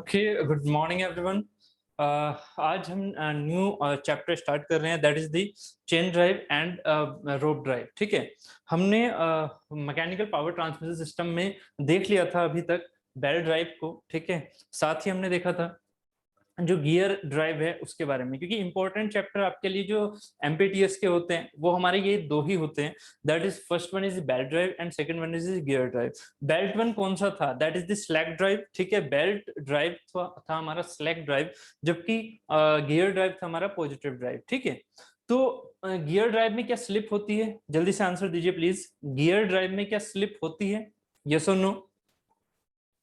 Okay, good morning everyone. आज हम new chapter start कर रहे हैं, that is the chain drive and rope drive. ठीक है, हमने मैकेनिकल पावर ट्रांसमिशन सिस्टम में देख लिया था अभी तक बेल्ट ड्राइव को। ठीक है, साथ ही हमने देखा था जो गियर ड्राइव है उसके बारे में, क्योंकि इंपॉर्टेंट चैप्टर आपके लिए जो एमपीटीएस के होते हैं वो हमारे ये दो ही होते हैं। That is first one is belt drive and second one is gear drive. Belt one कौन सा था? That is the slack drive. ठीक है, बेल्ट ड्राइव था हमारा स्लैक ड्राइव, जबकि गियर ड्राइव था हमारा पॉजिटिव ड्राइव। ठीक है, तो गियर ड्राइव में क्या स्लिप होती है? जल्दी से आंसर दीजिए प्लीज। गियर ड्राइव में क्या स्लिप होती है? यस और नो?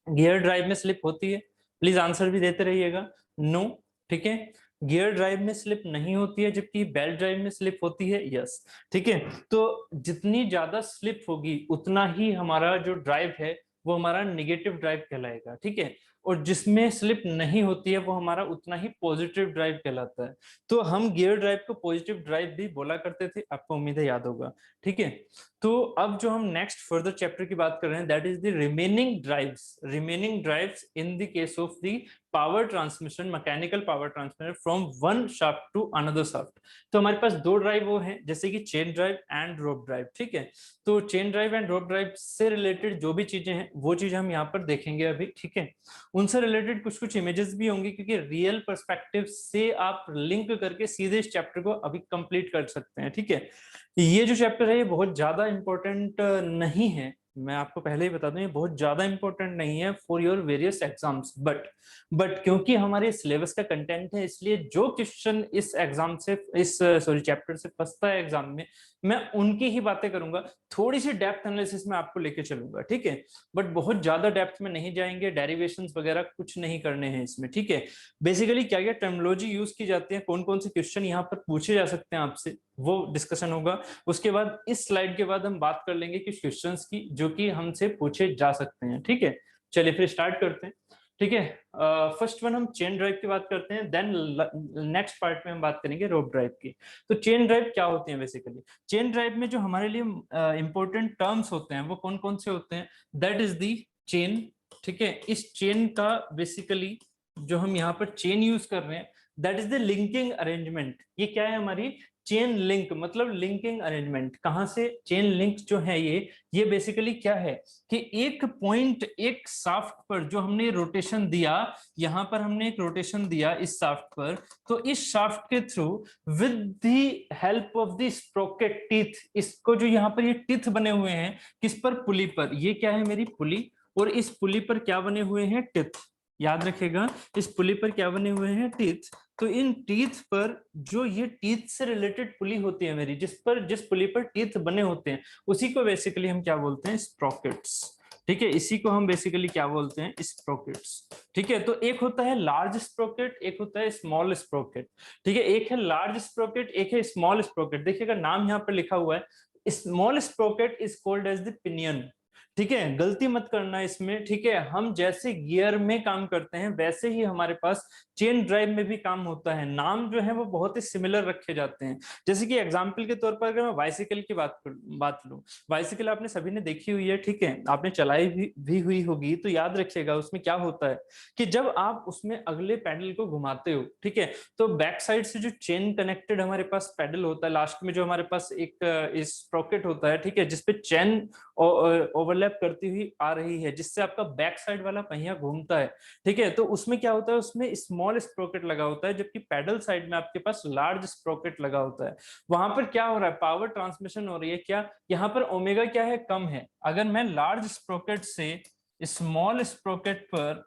गियर ड्राइव में स्लिप होती है? प्लीज आंसर भी देते रहिएगा। नो। ठीक है, गियर ड्राइव में स्लिप नहीं होती है, जबकि बेल्ट ड्राइव में स्लिप होती है। यस। ठीक है, तो जितनी ज्यादा स्लिप होगी उतना ही हमारा जो ड्राइव है वो हमारा नेगेटिव ड्राइव कहलाएगा। ठीक है, और जिसमें स्लिप नहीं होती है वो हमारा उतना ही पॉजिटिव ड्राइव कहलाता है। तो हम गियर ड्राइव को पॉजिटिव ड्राइव भी बोला करते थे, आपको उम्मीद है याद होगा। ठीक है, तो अब जो हम नेक्स्ट फर्दर चैप्टर की बात कर रहे हैं that is the remaining drives in the case of the power transmission, mechanical power transmission from one shaft to another shaft. तो हमारे पास दो ड्राइव वो हैं, जैसे कि chain drive and rope drive. ठीक है, तो chain drive and rope drive से रिलेटेड जो भी चीजें हैं वो चीजें हम यहाँ पर देखेंगे अभी। ठीक है, उनसे रिलेटेड कुछ कुछ इमेजेस भी होंगी, क्योंकि रियल पर्सपेक्टिव से आप लिंक करके सीधे इस चैप्टर को अभी कंप्लीट कर सकते हैं। ठीक है, ये जो चैप्टर है ये बहुत ज्यादा इंपॉर्टेंट नहीं है, मैं आपको पहले ही बता दूं, ये बहुत ज्यादा इंपॉर्टेंट नहीं है for your various exams, but क्योंकि हमारे सिलेबस का कंटेंट है, इसलिए जो क्वेश्चन इस एग्जाम से इस चैप्टर से फंसता है एग्जाम में, मैं उनकी ही बातें करूंगा। थोड़ी सी डेप्थ एनालिसिस में आपको लेके चलूंगा। ठीक है, बट बहुत ज्यादा डेप्थ में नहीं जाएंगे, डेरिवेशंस वगैरह कुछ नहीं करने हैं इसमें। ठीक है, बेसिकली क्या क्या टर्मिनोलॉजी यूज की जाती है, कौन कौन से क्वेश्चन यहाँ पर पूछे जा सकते हैं आपसे, वो डिस्कशन होगा। उसके बाद इस स्लाइड के बाद हम बात कर लेंगे कुछ क्वेश्चंस की जो कि हमसे पूछे जा सकते हैं। ठीक है, चलिए फिर स्टार्ट करते हैं। ठीक है, फर्स्ट वन हम चेन ड्राइव की बात करते हैं, देन नेक्स्ट पार्ट में हम बात करेंगे रोप ड्राइव की। तो चेन ड्राइव क्या होती है? बेसिकली चेन ड्राइव में जो हमारे लिए इंपॉर्टेंट टर्म्स होते हैं वो कौन कौन से होते हैं? That is the chain. ठीक है, इस चेन का बेसिकली जो हम यहाँ पर चेन यूज कर रहे हैं that is the linking arrangement. ये क्या है? हमारी चेन लिंक, मतलब लिंकिंग अरेंजमेंट। कहां से? चेन लिंक जो है ये बेसिकली क्या है कि एक पॉइंट, एक शाफ्ट पर जो हमने रोटेशन दिया, यहां पर हमने एक रोटेशन दिया इस शाफ्ट पर, तो इस शाफ्ट के through with the help of the sprocket teeth, इसको जो यहाँ पर ये टीथ बने हुए हैं किस पर? पुली पर। ये क्या है? मेरी पुली, और इस पुली पर क्या बने हुए हैं? टिथ। याद रखेगा, इस पुली पर क्या बने हुए हैं? टीथ। तो इन टीथ पर, जो ये टीथ से रिलेटेड पुली होती है मेरी, जिस पुली पर टीथ बने होते हैं, उसी को बेसिकली हम क्या बोलते हैं? स्प्रोकेट्स। ठीक है, इसी को हम बेसिकली क्या बोलते हैं? स्प्रोकेट्स। ठीक है, तो एक होता है लार्ज स्प्रोकेट, एक होता है स्मॉल स्प्रोकेट। ठीक है, एक है लार्ज स्प्रोकेट, एक है स्मॉल स्प्रोकेट। देखिएगा नाम यहाँ पर लिखा हुआ है, small sprocket is called as the pinion. ठीक है, गलती मत करना इसमें। ठीक है, हम जैसे गियर में काम करते हैं वैसे ही हमारे पास चेन ड्राइव में भी काम होता है। नाम जो है वो बहुत ही सिमिलर रखे जाते हैं। जैसे कि एग्जांपल के तौर पर अगर मैं बाइसिकल की बात लूं, बाइसिकल आपने सभी ने देखी हुई है। ठीक है, आपने चलाई भी हुई होगी, तो याद रखिएगा उसमें क्या होता है कि जब आप उसमें अगले पैडल को घुमाते हो, ठीक है, तो बैक साइड से जो चेन कनेक्टेड हमारे पास पैडल होता है, लास्ट में जो हमारे पास एक स्प्रोकेट होता है, ठीक है, जिसपे चेन ओवरलैप करती हुई आ रही है, जिससे आपका बैक साइड वाला पहिया घूमता है। ठीक है, तो उसमें क्या होता है? उसमें स्मॉल स्प्रोकेट लगा होता है, जबकि पैडल साइड में आपके पास लार्ज स्प्रोकेट लगा होता है। वहां पर क्या हो रहा है? पावर ट्रांसमिशन हो रही है। क्या यहाँ पर ओमेगा क्या है? कम है। अगर मैं लार्ज स्प्रोकेट से स्मॉल स्प्रोकेट पर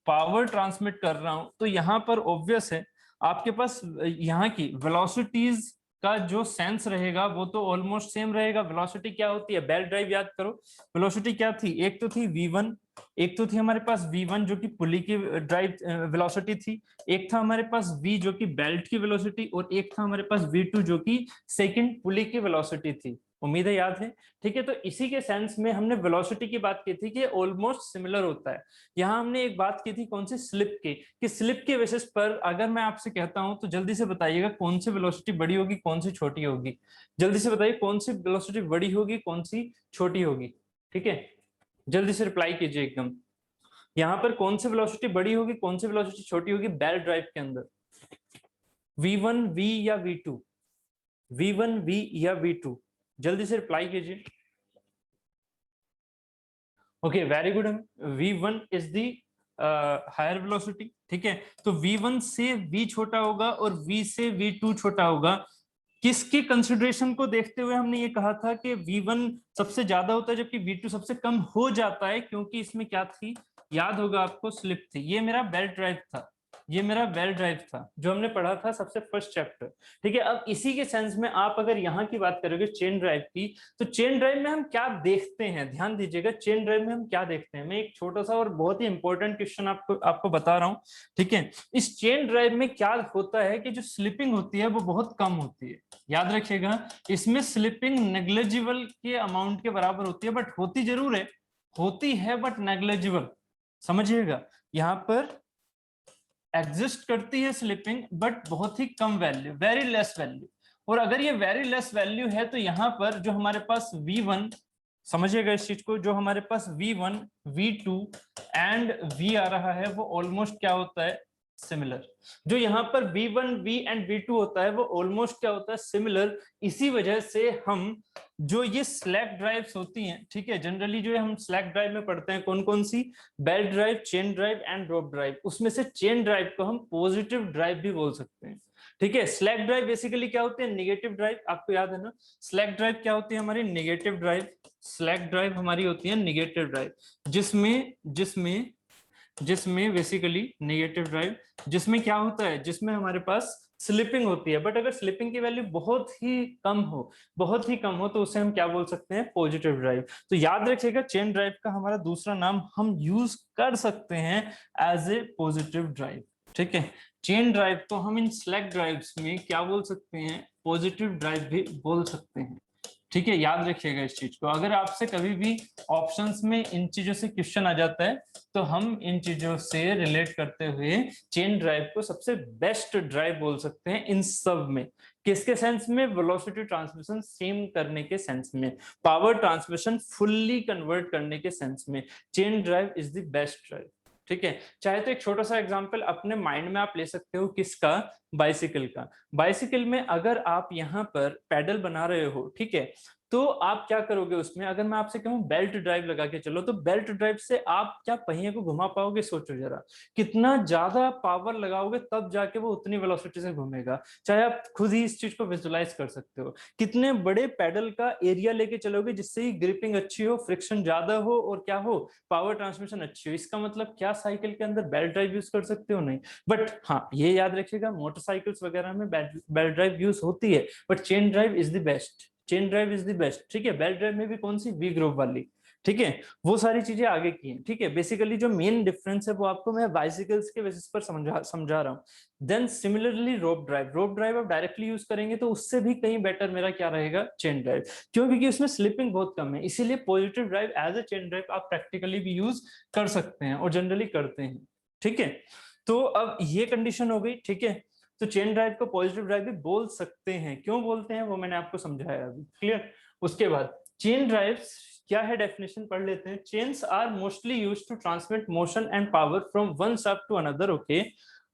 पावर ट्रांसमिट कर रहा हूं, तो यहाँ पर ऑब्वियस है आपके पास यहाँ की वेलोसिटीज का जो सेंस रहेगा वो तो ऑलमोस्ट सेम रहेगा। वेलोसिटी क्या होती है? बेल्ट ड्राइव याद करो, वेलोसिटी क्या थी? एक तो थी v1, एक तो थी हमारे पास v1 जो कि पुली की ड्राइव वेलोसिटी थी, एक था हमारे पास v जो कि बेल्ट की वेलोसिटी, और एक था हमारे पास v2 जो कि सेकंड पुली की वेलोसिटी थी। उम्मीद है याद है। ठीक है, तो इसी के सेंस में हमने वेलोसिटी की बात की थी कि ऑलमोस्ट सिमिलर होता है। यहाँ हमने एक बात की थी कौन सी? स्लिप की, कि स्लिप के बेसिस पर अगर मैं आपसे कहता हूं तो जल्दी से बताइएगा कौन सी वेलोसिटी बड़ी होगी, कौन सी छोटी होगी। जल्दी से बताइए कौन सी वेलोसिटी बड़ी होगी, कौन सी छोटी होगी। ठीक है, जल्दी से रिप्लाई कीजिए एकदम। यहाँ पर कौन सी वेलोसिटी बड़ी होगी, कौन सी वेलोसिटी छोटी होगी बेल्ट ड्राइव के अंदर? V1 V या V2? V1 V या V2? जल्दी से रिप्लाई कीजिए। Okay very good. V1 is the higher velocity, ठीक है। तो V1 से V छोटा होगा और V से V2 छोटा होगा। किसके कंसिडरेशन को देखते हुए हमने ये कहा था कि V1 सबसे ज्यादा होता है जबकि V2 सबसे कम हो जाता है? क्योंकि इसमें क्या थी, याद होगा आपको, स्लिप थी। ये मेरा बेल्ट ड्राइव था, ये मेरा बेल्ट ड्राइव था जो हमने पढ़ा था सबसे फर्स्ट चैप्टर, ठीक है। अब इसी के सेंस में आप अगर यहाँ की बात करोगे चेन ड्राइव की, तो चेन ड्राइव में हम क्या देखते हैं, ध्यान दीजिएगा, चेन ड्राइव में हम क्या देखते हैं। मैं एक छोटा सा और बहुत ही इंपॉर्टेंट क्वेश्चन आपको बता रहा हूँ, ठीक है। इस चेन ड्राइव में क्या होता है कि जो स्लिपिंग होती है वो बहुत कम होती है, याद रखिएगा। इसमें स्लिपिंग नेग्लिजिबल के अमाउंट के बराबर होती है, बट होती जरूर है, होती है बट नेग्लिजिबल, समझिएगा। यहाँ पर एग्जिस्ट करती है स्लिपिंग बट बहुत ही कम वैल्यू, वेरी लेस वैल्यू। और अगर ये वेरी लेस वैल्यू है तो यहाँ पर जो हमारे पास V1, समझिएगा इस चीज को, जो हमारे पास V1 V2 एंड V आ रहा है वो ऑलमोस्ट क्या होता है, सिमिलर। जो यहाँ पर V1 V एंड V2 होता है वो ऑलमोस्ट क्या होता है, सिमिलर। इसी वजह से हम जो ये स्लैक ड्राइव्स होती हैं, ठीक है, जनरली जो है हम स्लैक ड्राइव में पढ़ते हैं कौन कौन सी, belt drive, chain drive and rope drive. उसमें से चेन ड्राइव को हम पॉजिटिव ड्राइव भी बोल सकते हैं, ठीक है। स्लैक ड्राइव बेसिकली क्या होती है, नेगेटिव ड्राइव, आपको याद है ना। स्लैक ड्राइव क्या होती है हमारी, नेगेटिव ड्राइव। स्लैक ड्राइव हमारी होती है नेगेटिव ड्राइव, जिसमें जिसमें जिसमें बेसिकली नेगेटिव ड्राइव, जिसमें क्या होता है, जिसमें हमारे पास स्लिपिंग होती है। बट अगर स्लिपिंग की वैल्यू बहुत ही कम हो, बहुत ही कम हो, तो उसे हम क्या बोल सकते हैं, पॉजिटिव ड्राइव। तो याद रखिएगा चेन ड्राइव का हमारा दूसरा नाम हम यूज कर सकते हैं एज ए पॉजिटिव ड्राइव, ठीक है। चेन ड्राइव तो हम इन स्लैक ड्राइव्स में क्या बोल सकते हैं, पॉजिटिव ड्राइव भी बोल सकते हैं, ठीक है। याद रखिएगा इस चीज को। अगर आपसे कभी भी ऑप्शंस में इन चीजों से क्वेश्चन आ जाता है तो हम इन चीजों से रिलेट करते हुए चेन ड्राइव को सबसे बेस्ट ड्राइव बोल सकते हैं इन सब में। किसके सेंस में, वेलोसिटी ट्रांसमिशन सेम करने के सेंस में, पावर ट्रांसमिशन फुल्ली कन्वर्ट करने के सेंस में chain drive is the best drive, ठीक है। चाहे तो एक छोटा सा एग्जांपल अपने माइंड में आप ले सकते हो, किसका, बाइसिकल का। बाइसिकल में अगर आप यहाँ पर पैडल बना रहे हो, ठीक है, तो आप क्या करोगे उसमें, अगर मैं आपसे कहूं बेल्ट ड्राइव लगा के चलो, तो बेल्ट ड्राइव से आप क्या पहिए को घुमा पाओगे, सोचो जरा। कितना ज्यादा पावर लगाओगे तब जाके वो उतनी वेलोसिटी से घूमेगा। चाहे आप खुद ही इस चीज को विजुलाइज कर सकते हो। कितने बड़े पैडल का एरिया लेके चलोगे जिससे ही ग्रिपिंग अच्छी हो, फ्रिक्शन ज्यादा हो और क्या हो, पावर ट्रांसमिशन अच्छी हो। इसका मतलब क्या साइकिल के अंदर बेल्ट ड्राइव यूज कर सकते हो, नहीं। बट हाँ ये याद रखिएगा मोटरसाइकिल्स वगैरह में बेल्ट ड्राइव यूज होती है, but chain drive is the best, chain drive is the best, ठीक है। बेल्ट ड्राइव में भी कौन सी, वी ग्रुप वाली, ठीक है। वो सारी चीजें आगे की हैं, ठीक है। बेसिकली जो मेन डिफरेंस है वो आपको मैं बाइसिकल्स के बेसिस पर समझा रहा हूँ। देन सिमिलरली रोप ड्राइव, रोप ड्राइव आप डायरेक्टली यूज करेंगे तो उससे भी कहीं बेटर मेरा क्या रहेगा, चेन ड्राइव। क्यों, क्योंकि उसमें स्लिपिंग बहुत कम है, इसीलिए positive drive as a chain drive आप प्रैक्टिकली भी यूज कर सकते हैं और जनरली करते हैं, ठीक है। तो अब ये कंडीशन हो गई, ठीक है। तो चेन ड्राइव को पॉजिटिव ड्राइव भी बोल सकते हैं, क्यों बोलते हैं वो मैंने आपको समझाया अभी, क्लियर। उसके बाद चेन ड्राइव्स क्या है, डेफिनेशन पढ़ लेते हैं। Chains are mostly used to transmit motion and power from one shaft to another, okay.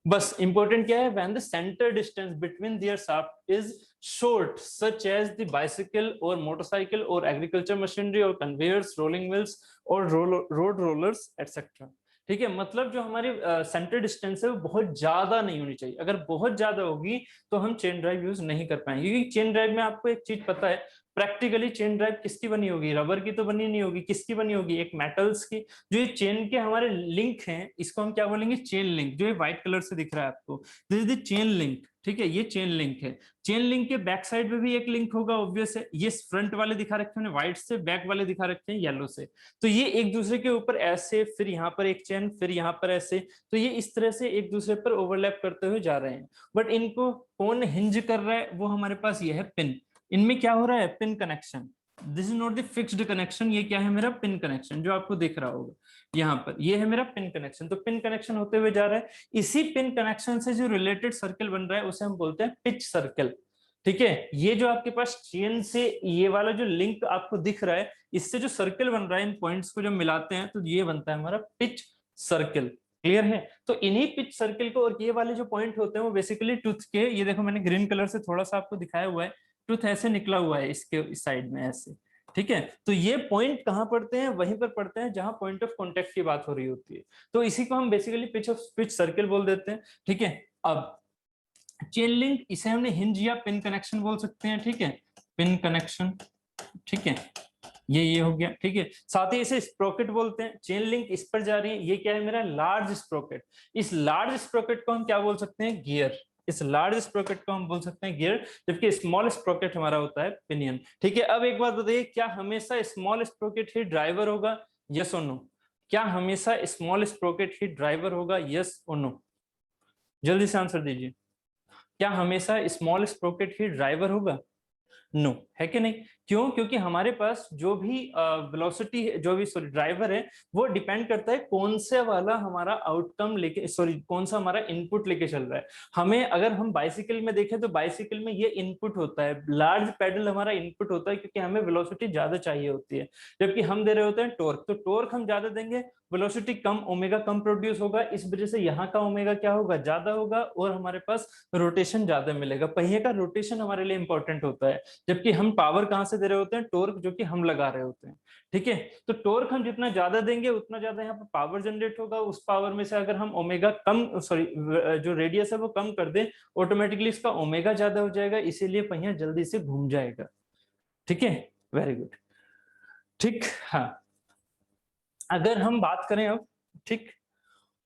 बस इंपॉर्टेंट क्या है, when the centre distance between their shaft is short such as the bicycle or motorcycle or agriculture machinery or conveyors, rolling mills or road rollers etc, ठीक है। मतलब जो हमारी centre distance है वो बहुत ज्यादा नहीं होनी चाहिए। अगर बहुत ज्यादा होगी तो हम चेन ड्राइव यूज नहीं कर पाएंगे, क्योंकि चेन ड्राइव में आपको एक चीज पता है, प्रैक्टिकली चेन ड्राइव किसकी बनी होगी, रबर की तो बनी नहीं होगी, किसकी बनी होगी, एक मेटल्स की। जो ये चेन के हमारे लिंक हैं इसको हम क्या बोलेंगे, चेन लिंक। जो ये व्हाइट कलर से दिख रहा है आपको, this is the chain link, ठीक है। ये चेन लिंक है। चेन लिंक के बैक साइड में भी एक लिंक होगा, ऑब्वियस है। ये फ्रंट वाले दिखा रखे हैं व्हाइट से, बैक वाले दिखा रखे हैं येलो से। तो ये एक दूसरे के ऊपर ऐसे, फिर यहाँ पर एक चेन, फिर यहाँ पर ऐसे, तो ये इस तरह से एक दूसरे पर ओवरलैप करते हुए जा रहे हैं। बट इनको कौन हिंज कर रहा है, वो हमारे पास ये है पिन। इनमें क्या हो रहा है, pin connection. This is not the fixed connection, ये क्या है मेरा पिन कनेक्शन, जो आपको दिख रहा होगा यहाँ पर, ये है मेरा पिन कनेक्शन। तो पिन कनेक्शन होते हुए जा रहा है। इसी पिन कनेक्शन से जो रिलेटेड सर्कल बन रहा है उसे हम बोलते हैं पिच सर्कल, ठीक है। ये जो आपके पास चेन से ये वाला जो लिंक आपको दिख रहा है, इससे जो सर्कल बन रहा है, इन पॉइंट्स को जब मिलाते हैं तो ये बनता है हमारा पिच सर्कल। क्लियर है? तो इन्हीं पिच सर्कल को, और ये वाले जो पॉइंट होते हैं वो बेसिकली टूथ के, ये देखो मैंने ग्रीन कलर से थोड़ा सा आपको दिखाया हुआ है, टूथ ऐसे निकला हुआ है इसके इस साइड में ऐसे, ठीक है। तो ये पॉइंट कहाँ पड़ते हैं? वहीं पर पड़ते हैं जहां पॉइंट ऑफ कॉन्टेक्ट की बात हो रही होती है। तो इसी को हम बेसिकली पिच सर्कल बोल देते हैं, ठीक है। अब चेन लिंक, इसे हमने हिंज या पिन कनेक्शन बोल सकते हैं, ठीक है, पिन कनेक्शन, ठीक है, ये हो गया, ठीक है। साथ ही इसे स्प्रोकेट बोलते हैं। चेन लिंक इस पर जा रही है, ये क्या है मेरा? Large sprocket. इस लार्ज स्प्रोकेट को हम क्या बोल सकते हैं? गियर। इस लार्ज स्प्रोकेट को हम बोल सकते हैं गियर, जबकि स्मॉल स्प्रोकेट हमारा होता है पिनियन, ठीक है। अब एक बात बताइए, क्या हमेशा स्मॉल स्प्रोकेट ही ड्राइवर होगा? यस और नो? क्या हमेशा स्मॉल स्प्रोकेट ही ड्राइवर होगा? यस और नो? जल्दी से आंसर दीजिए। क्या हमेशा स्मॉल स्प्रोकेट ही ड्राइवर होगा? नो, है कि नहीं? क्यों? क्योंकि हमारे पास जो भी वेलोसिटी है, जो भी सॉरी ड्राइवर है, वो डिपेंड करता है कौन से वाला हमारा आउटकम लेके, सॉरी कौन सा हमारा इनपुट लेके चल रहा है। हमें अगर हम बाइसिकल में देखें तो बाइसिकल में ये इनपुट होता है, लार्ज पेडल हमारा इनपुट होता है, क्योंकि हमें वेलोसिटी ज्यादा चाहिए होती है, जबकि हम दे रहे होते हैं टॉर्क। तो टॉर्क हम ज्यादा देंगे, वेलोसिटी कम, ओमेगा कम प्रोड्यूस होगा, इस वजह से यहाँ का ओमेगा क्या होगा? ज्यादा होगा, और हमारे पास रोटेशन ज्यादा मिलेगा। पहिए का रोटेशन हमारे लिए इंपॉर्टेंट होता है, जबकि हम पावर कहां से दे रहे होते हैं? टॉर्क, जो कि हम लगा रहे होते हैं, ठीक है। तो टॉर्क हम जितना ज्यादा देंगे उतना ज्यादा यहाँ पर पावर जनरेट होगा। उस पावर में से अगर हम ओमेगा कम, सॉरी जो रेडियस है वो कम कर दें, ऑटोमेटिकली इसका ओमेगा ज्यादा हो जाएगा, इसीलिए पहिया जल्दी से घूम जाएगा, ठीक है। वेरी गुड, ठीक। हाँ, अगर हम बात करें अब, ठीक,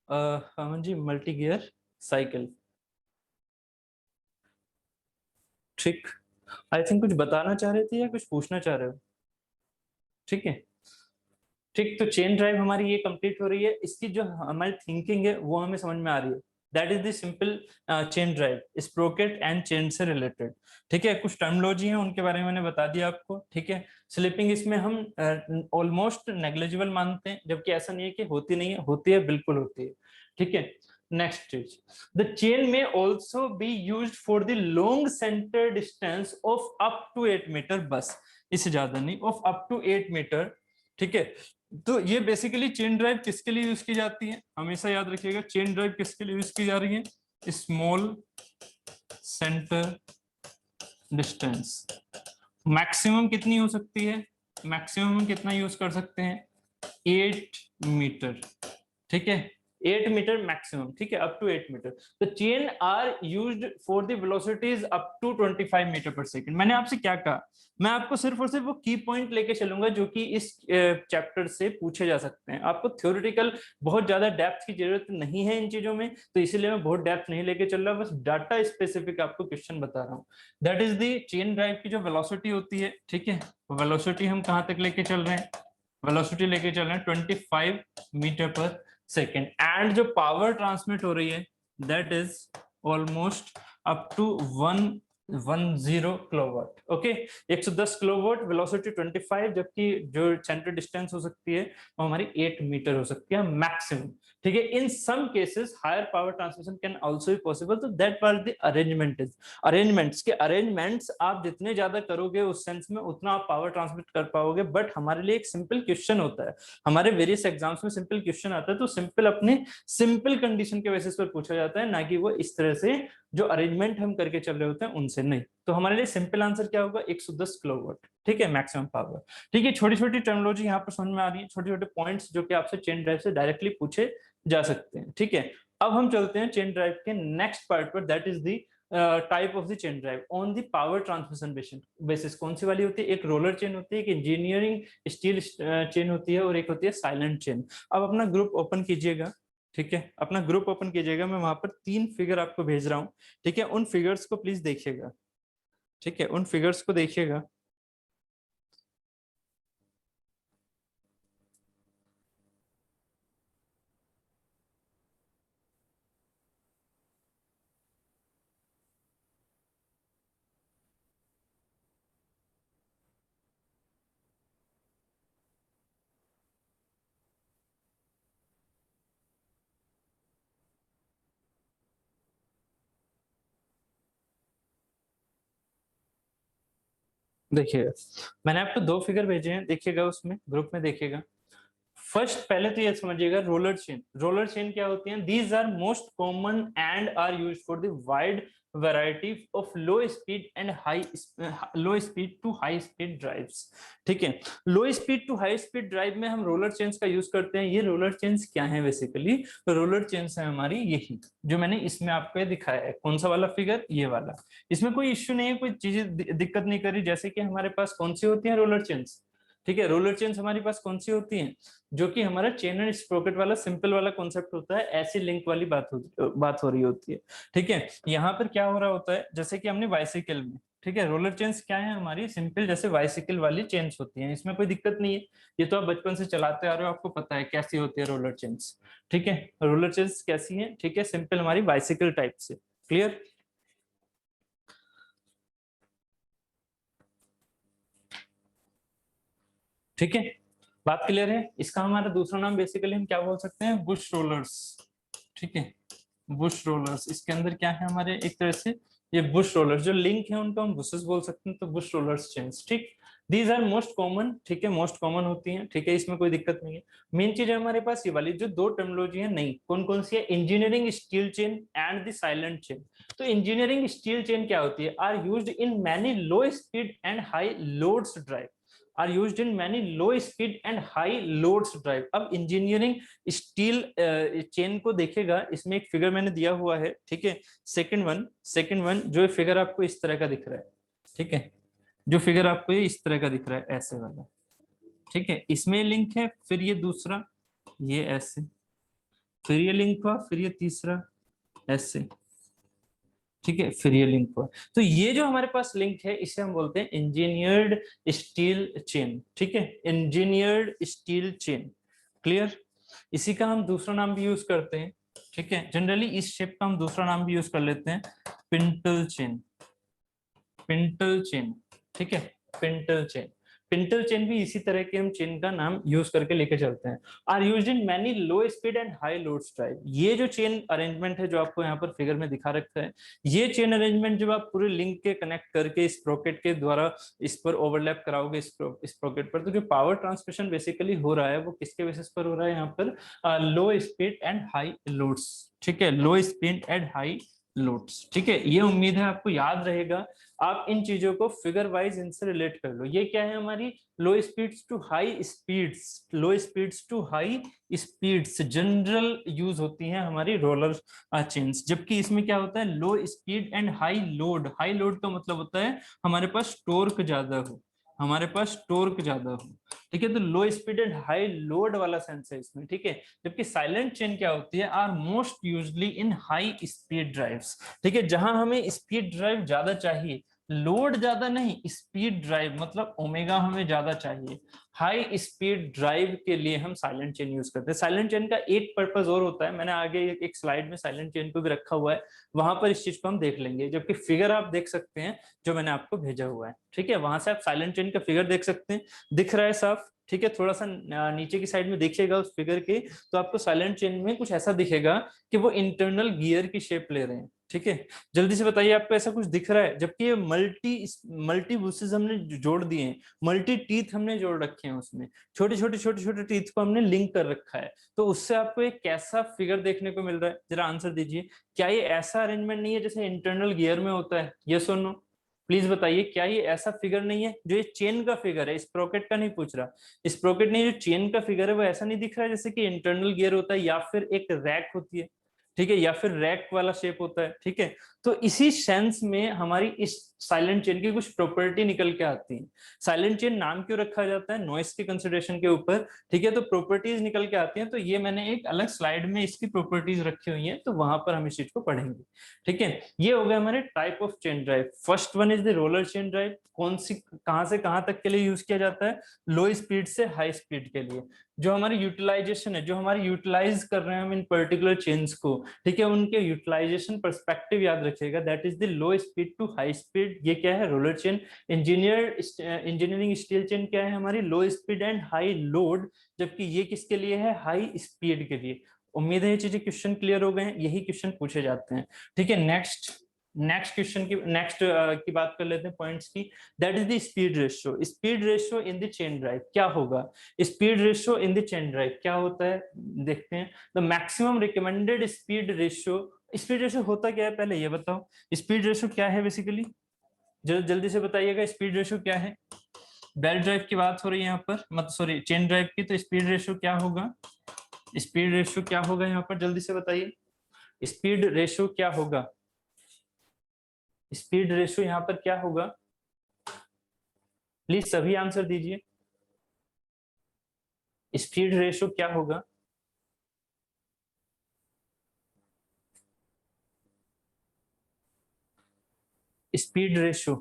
Aman ji, multi gear cycle, ठीक। आई थिंक कुछ बताना चाह रहे थे या कुछ पूछना चाह रहे हो? ठीक है, ठीक। तो चेन ड्राइव हमारी ये कंप्लीट हो रही है, इसकी जो हमारी थिंकिंग है वो हमें समझ में आ रही है। That is the simple chain drive, sprocket and chain से रिलेटेड, ठीक है। कुछ टर्मिनोलॉजी है उनके बारे में मैंने बता दिया आपको, ठीक है। स्लिपिंग इसमें हम ऑलमोस्ट नेग्लिजिबल मानते हैं, जबकि ऐसा नहीं है कि होती नहीं है, होती है, बिल्कुल होती है, ठीक है। नेक्स्ट चीज, द चेन में also be use for the long centre distance of up to 8 metre, बस इससे ज्यादा नहीं, ऑफ अप टू 8 मीटर, ठीक है। तो ये बेसिकली चेन ड्राइव किसके लिए यूज की जाती है? हमेशा याद रखिएगा, चेन ड्राइव किसके लिए यूज की जा रही है? Small centre distance. मैक्सिमम कितनी हो सकती है? मैक्सिमम हम कितना यूज कर सकते हैं? 8 मीटर, ठीक है। 8 मीटर मैक्सिमम, ठीक है, अप टू 8 मीटर। तो chain are used for the velocities up to 25 metre per second. मैंने आपसे क्या कहा? मैं आपको सिर्फ और सिर्फ वो की पॉइंट लेके चलूंगा जो कि इस चैप्टर से पूछे जा सकते हैं। आपको थ्योरेटिकल बहुत ज्यादा डेप्थ की जरूरत नहीं है इन चीजों में, तो इसीलिए मैं बहुत डेप्थ नहीं लेके चल रहा, बस डाटा स्पेसिफिक आपको क्वेश्चन बता रहा हूँ। That is the chain drive की जो वेलोसिटी होती है, ठीक है। वेलोसिटी हम कहाँ तक लेके चल रहे हैं? वेलोसिटी लेके चल रहे हैं 25 मीटर पर सेकेंड, एंड जो पावर ट्रांसमिट हो रही है that is almost up to 110 kilowatt, okay. 110 kilowatt, velocity 25, जबकि जो सेंटर डिस्टेंस हो सकती है वो हमारी 8 मीटर हो सकती है मैक्सिमम, ठीक है। In some cases higher power transmission can also be possible, तो दैट वाज द अरेंजमेंट्स के अरेंजमेंट्स आप जितने ज्यादा करोगे उस सेंस में उतना आप पावर ट्रांसमिट कर पाओगे। बट हमारे लिए एक सिंपल क्वेश्चन होता है, हमारे वेरियस एग्जाम्स में सिंपल क्वेश्चन आता है, तो सिंपल अपने सिंपल कंडीशन के बेसिस पर पूछा जाता है, ना कि वो इस तरह से जो अरेंजमेंट हम करके चल रहे होते हैं उनसे नहीं। तो हमारे लिए सिंपल आंसर क्या होगा? 110 किलोवाट, ठीक है, मैक्सिमम पावर, ठीक है। छोटी छोटी टर्मिनोलॉजी यहाँ पर समझ में आ रही है, छोटे छोटे पॉइंट्स जो कि आपसे चेन ड्राइव से डायरेक्टली पूछे जा सकते हैं, ठीक है। अब हम चलते हैं चेन ड्राइव के नेक्स्ट पार्ट पर, that is the type of the chain drive on the power transmission basis. कौन सी वाली होती है? एक रोलर चेन होती है, एक इंजीनियरिंग स्टील चेन होती है, और एक होती है साइलेंट चेन। अब अपना ग्रुप ओपन कीजिएगा, ठीक है, अपना ग्रुप ओपन कीजिएगा। मैं वहां पर 3 फिगर आपको भेज रहा हूँ, ठीक है। उन फिगर्स को प्लीज देखिएगा, ठीक है, उन फिगर्स को देखिएगा। देखिएगा, मैंने आपको 2 फिगर भेजे हैं, देखिएगा उसमें ग्रुप में देखिएगा। फर्स्ट पहले तो ये समझिएगा, रोलर चेन क्या होती हैं? These are most common and are used for the wide variety of low speed and low speed to high speed drives. ठीक है, low speed to high speed drive में हम रोलर चेन्स का use करते हैं। ये रोलर चेन्स क्या है? बेसिकली रोलर चेन्स है हमारी यही जो मैंने इसमें आपको ये दिखाया है। कौन सा वाला फिगर? ये वाला। इसमें कोई इश्यू नहीं है, कोई चीजें दिक्कत नहीं कर रही। जैसे कि हमारे पास कौन सी होती है रोलर चेन्स? ठीक है, रोलर चेन्स हमारे पास कौन सी होती हैं? जो कि हमारा चेन एंड स्प्रोकेट वाला सिंपल वाला कॉन्सेप्ट होता है, ऐसी लिंक वाली बात हो रही होती है। ठीक है, यहाँ पर क्या हो रहा होता है, जैसे कि हमने बाइसिकल में, ठीक है, रोलर चेन्स क्या है हमारी? सिंपल जैसे बाइसिकल वाली चेन्स होती हैं, इसमें कोई दिक्कत नहीं है। ये तो आप बचपन से चलाते आ रहे हो, आपको पता है कैसी होती है रोलर चेन्स। ठीक है, रोलर चेन्स कैसी है? ठीक है, सिंपल हमारी बाइसिकल टाइप से। क्लियर? ठीक है, बात क्लियर है? इसका हमारा दूसरा नाम बेसिकली हम क्या बोल सकते हैं? Bush rollers. ठीक है, बुश रोलर्स। इसके अंदर क्या है हमारे? एक तरह से ये बुश रोलर्स जो लिंक है उनको हम बुशेस बोल सकते हैं, तो बुश रोलर्स चेन्स। ठीक, दीज आर मोस्ट कॉमन। ठीक है, मोस्ट कॉमन होती हैं। ठीक है, इसमें कोई दिक्कत नहीं है। मेन चीज है हमारे पास ये वाली जो दो टर्मिनोलॉजी है नई, कौन कौन सी है? Engineering steel chain and the silent chain. तो इंजीनियरिंग स्टील चेन क्या होती है? Are used in many low speed and high loads drive. Are used in many low speed and high loads drive. अब इंजीनियरिंग स्टील चेन को देखेगा, इसमें एक figure मैंने दिया हुआ है। ठीक है, सेकंड वन जो फिगर आपको इस तरह का दिख रहा है। ठीक है, जो फिगर आपको ये इस तरह का दिख रहा है, ऐसे वाला। ठीक है, इसमें लिंक है, फिर ये दूसरा, ये ऐसे, फिर ये लिंक हुआ, फिर ये तीसरा ऐसे। ठीक है, फिर ये लिंक हुआ। तो ये जो हमारे पास लिंक है इसे हम बोलते हैं इंजीनियर्ड स्टील चेन। ठीक है, इंजीनियर्ड स्टील चेन। क्लियर? इसी का हम दूसरा नाम भी यूज करते हैं। ठीक है, जनरली इस शेप का हम दूसरा नाम भी यूज कर लेते हैं, पिंटल चेन। Pintail chain. ठीक है, पिंटल चेन। पिंटल चेन भी इसी तरह के हम चेन का नाम यूज करके लेके चलते हैं। Are used in many low speed and high loads drive. ये जो चेन अरेंजमेंट है जो आपको यहाँ पर फिगर में दिखा रखा है, ये चेन अरेंजमेंट जब आप पूरे लिंक के कनेक्ट करके इस प्रॉकेट के द्वारा इस पर ओवरलैप कराओगे, इस प्रॉकेट पर, तो जो पावर ट्रांसमिशन बेसिकली हो रहा है वो किसके बेसिस पर हो रहा है? यहाँ पर लो स्पीड एंड हाई लोड्स। ठीक है, low speed and high loads. ठीक है, ये उम्मीद है आपको याद रहेगा। आप इन चीजों को फिगर वाइज इनसे रिलेट कर लो। ये क्या है हमारी? Low speeds to high speeds. Low speeds to high speeds general use होती हैं हमारी रोलर चेन्स। जबकि इसमें क्या होता है? Low speed and high load. High load का मतलब होता है हमारे पास टॉर्क ज्यादा हो, हमारे पास टॉर्क ज्यादा हो। ठीक है, तो लो स्पीड एंड हाई लोड वाला सेंस है इसमें। ठीक है, जबकि साइलेंट चेन क्या होती है? Are most usually in high speed drives. ठीक है, जहां हमें स्पीड ड्राइव ज्यादा चाहिए, लोड ज्यादा नहीं, स्पीड ड्राइव मतलब ओमेगा हमें ज्यादा चाहिए, हाई स्पीड ड्राइव के लिए हम साइलेंट चेन यूज करते हैं। साइलेंट चेन का एक पर्पस और होता है, मैंने आगे एक स्लाइड में साइलेंट चेन को भी रखा हुआ है, वहां पर इस चीज को हम देख लेंगे। जबकि फिगर आप देख सकते हैं जो मैंने आपको भेजा हुआ है। ठीक है, वहां से आप साइलेंट चेन का फिगर देख सकते हैं, दिख रहा है साफ। ठीक है, थोड़ा सा नीचे की साइड में देखिएगा उस फिगर के, तो आपको साइलेंट चेन में कुछ ऐसा दिखेगा कि वो इंटरनल गियर की शेप ले रहे हैं। ठीक है, जल्दी से बताइए आपको ऐसा कुछ दिख रहा है? जबकि ये मल्टी बुशेस हमने जोड़ दिए हैं, मल्टी टीथ हमने जोड़ रखे हैं, उसमें छोटे छोटे टीथ को हमने लिंक कर रखा है। तो उससे आपको एक कैसा फिगर देखने को मिल रहा है? जरा आंसर दीजिए। क्या ये ऐसा अरेंजमेंट नहीं है जैसे इंटरनल गियर में होता है? यस और नो प्लीज बताइए। क्या ये ऐसा फिगर नहीं है? जो ये चेन का फिगर है, स्प्रोकेट का नहीं पूछ रहा, स्प्रोकेट नहीं, जो चेन का फिगर है वो ऐसा नहीं दिख रहा है जैसे कि इंटरनल गियर होता है या फिर एक रैक होती है? ठीक है, या फिर रैक वाला शेप होता है। ठीक है, तो इसी सेंस में हमारी इस साइलेंट चेन की कुछ प्रॉपर्टी निकल के आती है। साइलेंट चेन नाम क्यों रखा जाता है? नॉइस के कंसिडरेशन के ऊपर। ठीक है, तो प्रॉपर्टीज निकल के आती हैं, तो ये मैंने एक अलग स्लाइड में इसकी प्रॉपर्टीज रखी हुई हैं, तो वहां पर हम इस चीज को पढ़ेंगे। ठीक है, ये हो गए हमारे type of chain drive. First one is the roller chain drive. कौन सी, कहां से कहां तक के लिए यूज किया जाता है? लो स्पीड से हाई स्पीड के लिए। जो हमारी यूटिलाइजेशन है, जो हमारी यूटिलाइज कर रहे हैं हम इन पर्टिकुलर चेन्स को, ठीक है, उनके यूटिलाइजेशन पर्सपेक्टिव याद रखिएगा, that is the low speed to high speed. ये क्या है? Roller chain. Engineering steel chain क्या है हमारी? Low speed and high load. जबकि ये किसके लिए है? हाई स्पीड के लिए। उम्मीद है ये चीजें क्वेश्चन क्लियर हो गए हैं, यही क्वेश्चन पूछे जाते हैं। ठीक है, नेक्स्ट नेक्स्ट क्वेश्चन की की बात कर लेते हैं पॉइंट्स की। That is the speed ratio. Speed ratio in the chain drive क्या होगा? Speed ratio in the chain drive क्या होता है देखते हैं। The maximum recommended speed ratio. Speed ratio होता क्या है पहले ये बताओ। स्पीड रेशियो क्या है बेसिकली, जल्दी से बताइएगा स्पीड रेशियो क्या है। बेल्ट ड्राइव की बात हो रही है यहाँ पर, मत सॉरी चेन ड्राइव की, तो स्पीड रेशियो क्या होगा? स्पीड रेशियो क्या होगा यहाँ पर, जल्दी से बताइए। स्पीड रेशियो क्या होगा? स्पीड रेशियो यहाँ पर क्या होगा? प्लीज सभी आंसर दीजिए। स्पीड रेशियो क्या होगा? स्पीड रेशियो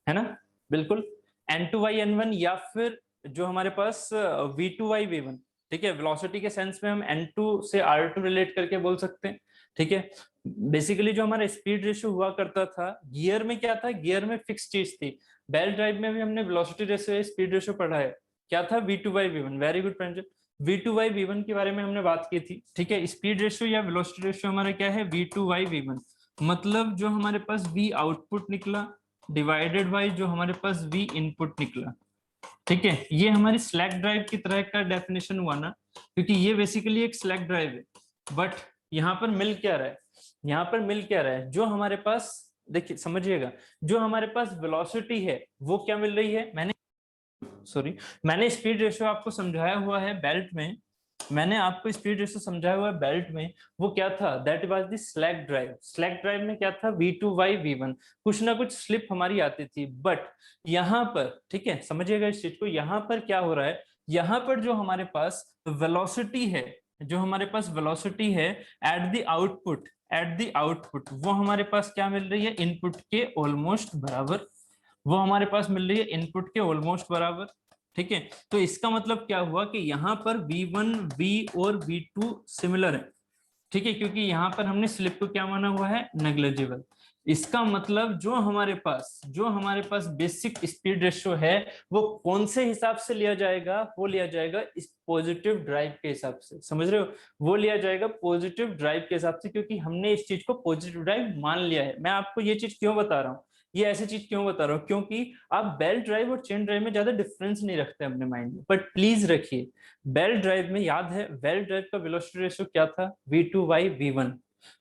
है ना, बिल्कुल n2/n1 या फिर जो हमारे पास v2/v1। ठीक है, वेलोसिटी के सेंस में हम n2 से r2 रिलेट करके बोल सकते हैं। ठीक है, बेसिकली जो हमारा स्पीड रेशियो हुआ करता था गियर में क्या था, गियर में फिक्स चीज थी। बेल्ट ड्राइव में भी हमने वेलोसिटी रेशियो स्पीड रेशियो पढ़ा है, क्या था v2/v1। Very good friends, v2/v1 के बारे में हमने बात की थी। ठीक है, स्पीड रेशियो या वेलोसिटी रेशियो हमारा क्या है, v2/v1। मतलब जो हमारे पास v आउटपुट निकला डिवाइडेड बाय जो हमारे पास v इनपुट निकला। ठीक है, ये हमारी स्लैक ड्राइव की तरह का डेफिनेशन हुआ ना, क्योंकि ये बेसिकली एक स्लैक ड्राइव है। बट यहाँ पर मिल क्या रहा है, यहाँ पर मिल क्या रहा है, जो हमारे पास देखिए समझिएगा, जो हमारे पास वेलोसिटी है वो क्या मिल रही है। मैंने स्पीड रेशियो आपको समझाया हुआ है बेल्ट में, मैंने आपको स्पीड रेशियो समझाया हुआ है बेल्ट में। वो क्या था, that was the slack drive. Slack drive में क्या था, v2/v1, कुछ ना कुछ स्लिप हमारी आती थी। बट यहाँ पर ठीक है समझिएगा इस चीज को, यहाँ पर क्या हो रहा है, यहाँ पर जो हमारे पास वेलोसिटी है, जो हमारे पास वेलोसिटी है at the output, at the output वो हमारे पास क्या मिल रही है, इनपुट के ऑलमोस्ट बराबर। वो हमारे पास मिल रही है इनपुट के ऑलमोस्ट बराबर। ठीक है, तो इसका मतलब क्या हुआ कि यहाँ पर v1 v और v2 सिमिलर है। ठीक है, क्योंकि यहाँ पर हमने स्लिप को क्या माना हुआ है, नेग्लिजिबल। इसका मतलब जो हमारे पास बेसिक स्पीड रेशियो है वो कौन से हिसाब से लिया जाएगा, वो लिया जाएगा इस पॉजिटिव ड्राइव के हिसाब से। समझ रहे हो, वो लिया जाएगा पॉजिटिव ड्राइव के हिसाब से, क्योंकि हमने इस चीज को पॉजिटिव ड्राइव मान लिया है। मैं आपको ये चीज क्यों बता रहा हूँ, ये ऐसी चीज क्यों बता रहा हूँ, क्योंकि आप बेल्ट ड्राइव और चेन ड्राइव में ज्यादा डिफरेंस नहीं रखते अपने माइंड में, बट प्लीज रखिए। बेल्ट ड्राइव में याद है, बेल्ट ड्राइव का वेलोसिटी रेशियो क्या था, v2/v1।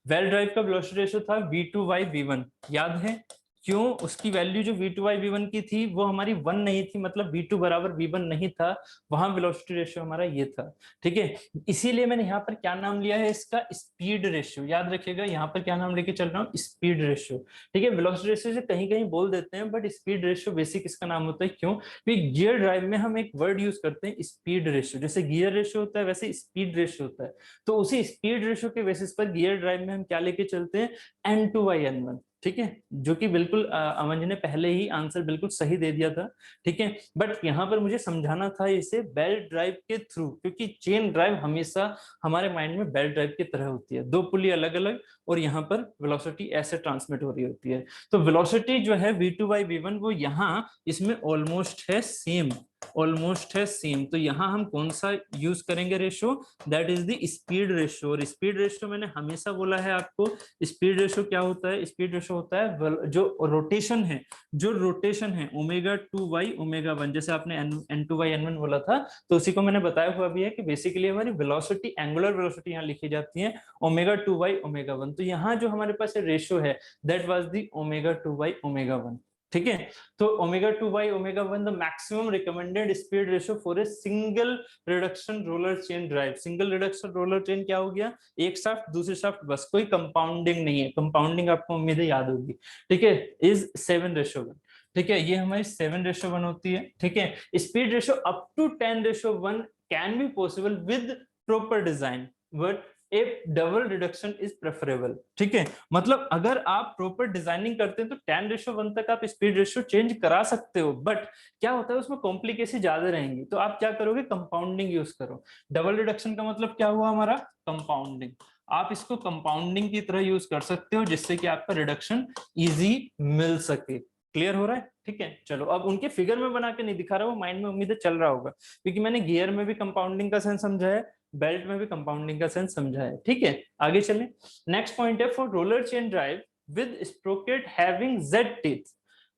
बेल्ट ड्राइव का वेलोसिटी रेशियो था v2/v1, याद है। क्यों, उसकी वैल्यू जो v2/v1 की थी वो हमारी 1 नहीं थी, मतलब v2 बराबर v1 नहीं था, वहां वेलोसिटी रेशियो हमारा ये था। ठीक है, इसीलिए मैंने यहाँ पर क्या नाम लिया है इसका, स्पीड रेशियो। याद रखिएगा यहाँ पर क्या नाम लेके चल रहा हूँ, स्पीड रेशियो। ठीक है, वेलोसिटी रेशियो से कहीं कहीं बोल देते हैं, बट स्पीड रेशियो बेसिक इसका नाम होता है। क्यों, क्योंकि गियर ड्राइव में हम एक वर्ड यूज करते हैं स्पीड रेशियो, जैसे गियर रेशियो होता है वैसे स्पीड रेशियो होता है। तो उसी स्पीड रेशियो के बेसिस पर गियर ड्राइव में हम क्या लेके चलते हैं, n2/n1। ठीक है, जो कि बिल्कुल अमन जी ने पहले ही आंसर बिल्कुल सही दे दिया था। ठीक है, बट यहाँ पर मुझे समझाना था इसे बेल्ट ड्राइव के थ्रू, क्योंकि चेन ड्राइव हमेशा हमारे माइंड में बेल्ट ड्राइव की तरह होती है, दो पुली अलग अलग और यहाँ पर वेलोसिटी ऐसे ट्रांसमिट हो रही होती है। तो वेलोसिटी जो है v2/v1 वो यहाँ इसमें ऑलमोस्ट है सेम, ऑलमोस्ट है सेम। तो यहाँ हम कौन सा यूज करेंगे ratio, that is the speed ratio. और स्पीड रेशियो मैंने हमेशा बोला है आपको, स्पीड रेशियो क्या होता है, स्पीड रेशियो होता है जो रोटेशन है, जो रोटेशन है ω2/ω1। जैसे आपने n2/n1 बोला था, तो उसी को मैंने बताया हुआ भी है कि बेसिकली हमारी वेलोसिटी, एंगुलर वेलोसिटी यहाँ लिखी जाती है ω2/ω1। तो यहाँ जो हमारे पास रेशियो है दैट वाज द ω2/ω1। ठीक है, तो ω2/ω1 the maximum recommended speed ratio for a single reduction roller chain drive. Single reduction roller chain क्या हो गया, एक शाफ्ट दूसरे शाफ्ट, बस कोई कंपाउंडिंग नहीं है। कंपाउंडिंग आपको उम्मीद है याद होगी। ठीक है, इज 7:1। ठीक है, ये हमारी 7:1 होती है। ठीक है, speed ratio up to 10:1 can be possible with proper design, but a double reduction is preferable. ठीक है, मतलब अगर आप प्रॉपर डिजाइनिंग करते हैं तो 10:1 तक आप स्पीड रेशियो चेंज करा सकते हो, बट क्या होता है उसमें कॉम्प्लिकेशन ज्यादा रहेंगी, तो आप क्या करोगे, कंपाउंडिंग यूज करो। डबल रिडक्शन का मतलब क्या हुआ हमारा, कंपाउंडिंग। आप इसको कंपाउंडिंग की तरह यूज कर सकते हो जिससे कि आपका रिडक्शन इजी मिल सके। क्लियर हो रहा है, ठीक है। चलो अब उनके फिगर में बना के नहीं दिखा रहा, वो माइंड में उम्मीद है चल रहा होगा, क्योंकि मैंने गियर में भी कंपाउंडिंग का सेंस समझाया, बेल्ट में भी कंपाउंडिंग का सेंस समझा है। ठीक है, आगे चलें। नेक्स्ट पॉइंट है, for roller chain drive with sprocket having z teeth।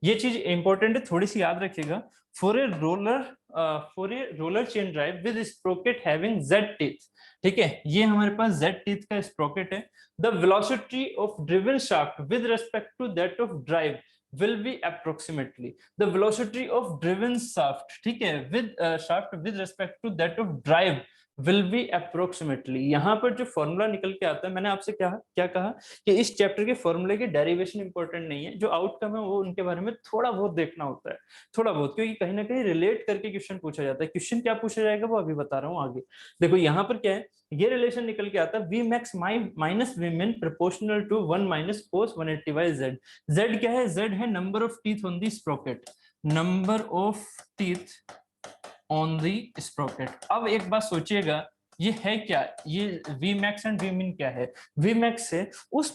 ये चीज इंपॉर्टेंट है, थोड़ी सी याद रखिएगा। For a roller chain drive with sprocket having z teeth, ठीक है, ये हमारे पास z टीथ का स्प्रोकेट है। The velocity of driven shaft with respect to that of drive will be approximately the velocity of driven shaft, ठीक है, with shaft with respect to that of drive will be approximately। यहाँ पर जो formula निकल के आता है, मैंने आपसे क्या कहा कि इस चैप्टर के फॉर्मूले की डेरिवेशन इंपॉर्टेंट नहीं है, जो आउटकम है वो उनके बारे में थोड़ा बहुत देखना होता है, थोड़ा बहुत, क्योंकि कहीं ना कहीं रिलेट करके क्वेश्चन पूछा जाता है। क्वेश्चन क्या पूछा जाएगा वो अभी बता रहा हूँ आगे। देखो यहाँ पर क्या है, ये रिलेशन निकल के आता है V max minus V min proportional to 1 minus cos 180 by z। z क्या है? z है number of teeth on the sprocket, number of teeth on the sprocket. अब एक बात सोचिएगा, ये है क्या? ये वी मैक्स एंड वी मिन क्या है? वी मैक्स है उस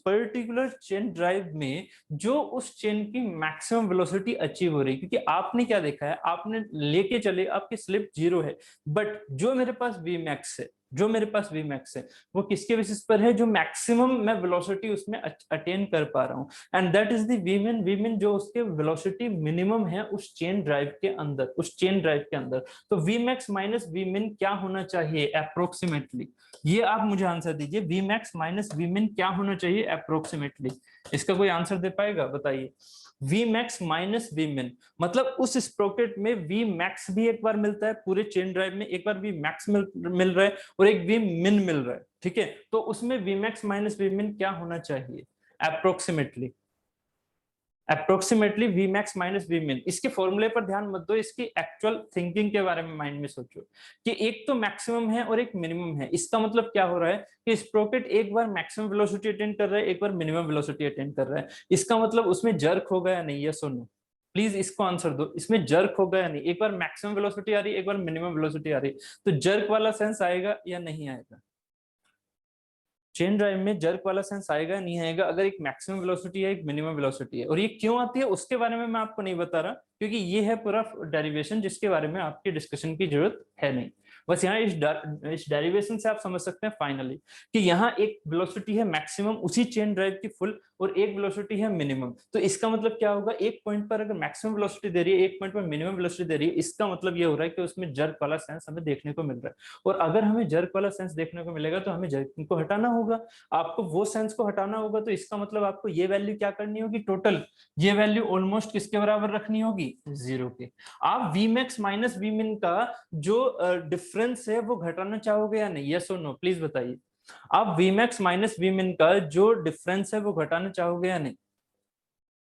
पर्टिकुलर चेन ड्राइव में जो उस चेन की मैक्सिमम वेलोसिटी अचीव हो रही है। क्योंकि आपने क्या देखा है, आपने लेके चले आपकी स्लिप 0 है, बट जो मेरे पास वी मैक्स है, वो किसके बेसिस पर है? जो मैक्सिमम मैं वेलोसिटी उसमें अटेन कर पा रहा हूं, and that is the V min जो उसके वेलोसिटी मिनिमम है उस चेन ड्राइव के अंदर, तो वी मैक्स माइनस वी मिन क्या होना चाहिए अप्रोक्सीमेटली? ये आप मुझे आंसर दीजिए, वी मैक्स माइनस वी मिन क्या होना चाहिए अप्रोक्सीमेटली? इसका कोई आंसर दे पाएगा? बताइए। We max minus V min मतलब उस स्प्रोकेट में वी मैक्स भी एक बार मिलता है, पूरे चेन ड्राइव में एक बार वी मैक्स मिल रहा है और एक वी मिन मिल रहा है, ठीक है, तो उसमें वी मैक्स माइनस वी मिन क्या होना चाहिए approximately V max minus V min. इसके फॉर्मूले पर ध्यान मत दो, इसकी एक्चुअल थिंकिंग के बारे में माइंड में सोचो कि एक तो मैक्सिमम है और एक मिनिमम है। इसका मतलब क्या हो रहा है कि स्प्रोकेट एक बार मैक्सिमम वेलोसिटी अटेन कर रहा है, एक बार मिनिमम वेलोसिटी अटेन कर रहा है। इसका मतलब उसमें जर्क होगा या नहीं? ये सुनो प्लीज, इसको आंसर दो, इसमें जर्क होगा या नहीं? एक बार मैक्सिमम वेलोसिटी आ रही है, एक बार मिनिमम वेलोसिटी आ रही है, तो जर्क वाला सेंस आएगा या नहीं आएगा? चेन ड्राइव में जर्क वाला सेंस आएगा नहीं आएगा अगर एक मैक्सिमम वेलोसिटी है एक मिनिमम वेलोसिटी है? और ये क्यों आती है उसके बारे में मैं आपको नहीं बता रहा, क्योंकि ये है पूरा डेरिवेशन जिसके बारे में आपकी डिस्कशन की जरूरत है नहीं। बस यहाँ इस डेरिवेशन से आप समझ सकते हैं फाइनली कि यहाँ एक वेलोसिटी है मैक्सिमम उसी चेन ड्राइव की फुल और एक वेलोसिटी है मिनिमम। तो इसका मतलब क्या होगा, एक पॉइंट पर अगर मैक्सिमम वेलोसिटी दे रही है, एक पॉइंट पर मिनिमम वेलोसिटी दे रही है, इसका मतलब ये हो रहा है कि उसमें जर्क वाला सेंस हमें देखने को मिल रहा है। और अगर हमें जर्क वाला सेंस देखने को मिलेगा तो हमें जर्क को हटाना होगा, आपको वो सेंस को हटाना होगा। तो इसका मतलब आपको ये वैल्यू क्या करनी होगी, टोटल ये वैल्यू ऑलमोस्ट किसके बराबर रखनी होगी? 0 के। आप we max minus V min का जो डिफरेंस है वो घटाना चाहोगे या नहीं? यस और नो प्लीज बताइए। आप we max minus V min का जो डिफरेंस है वो घटाना चाहोगे या नहीं?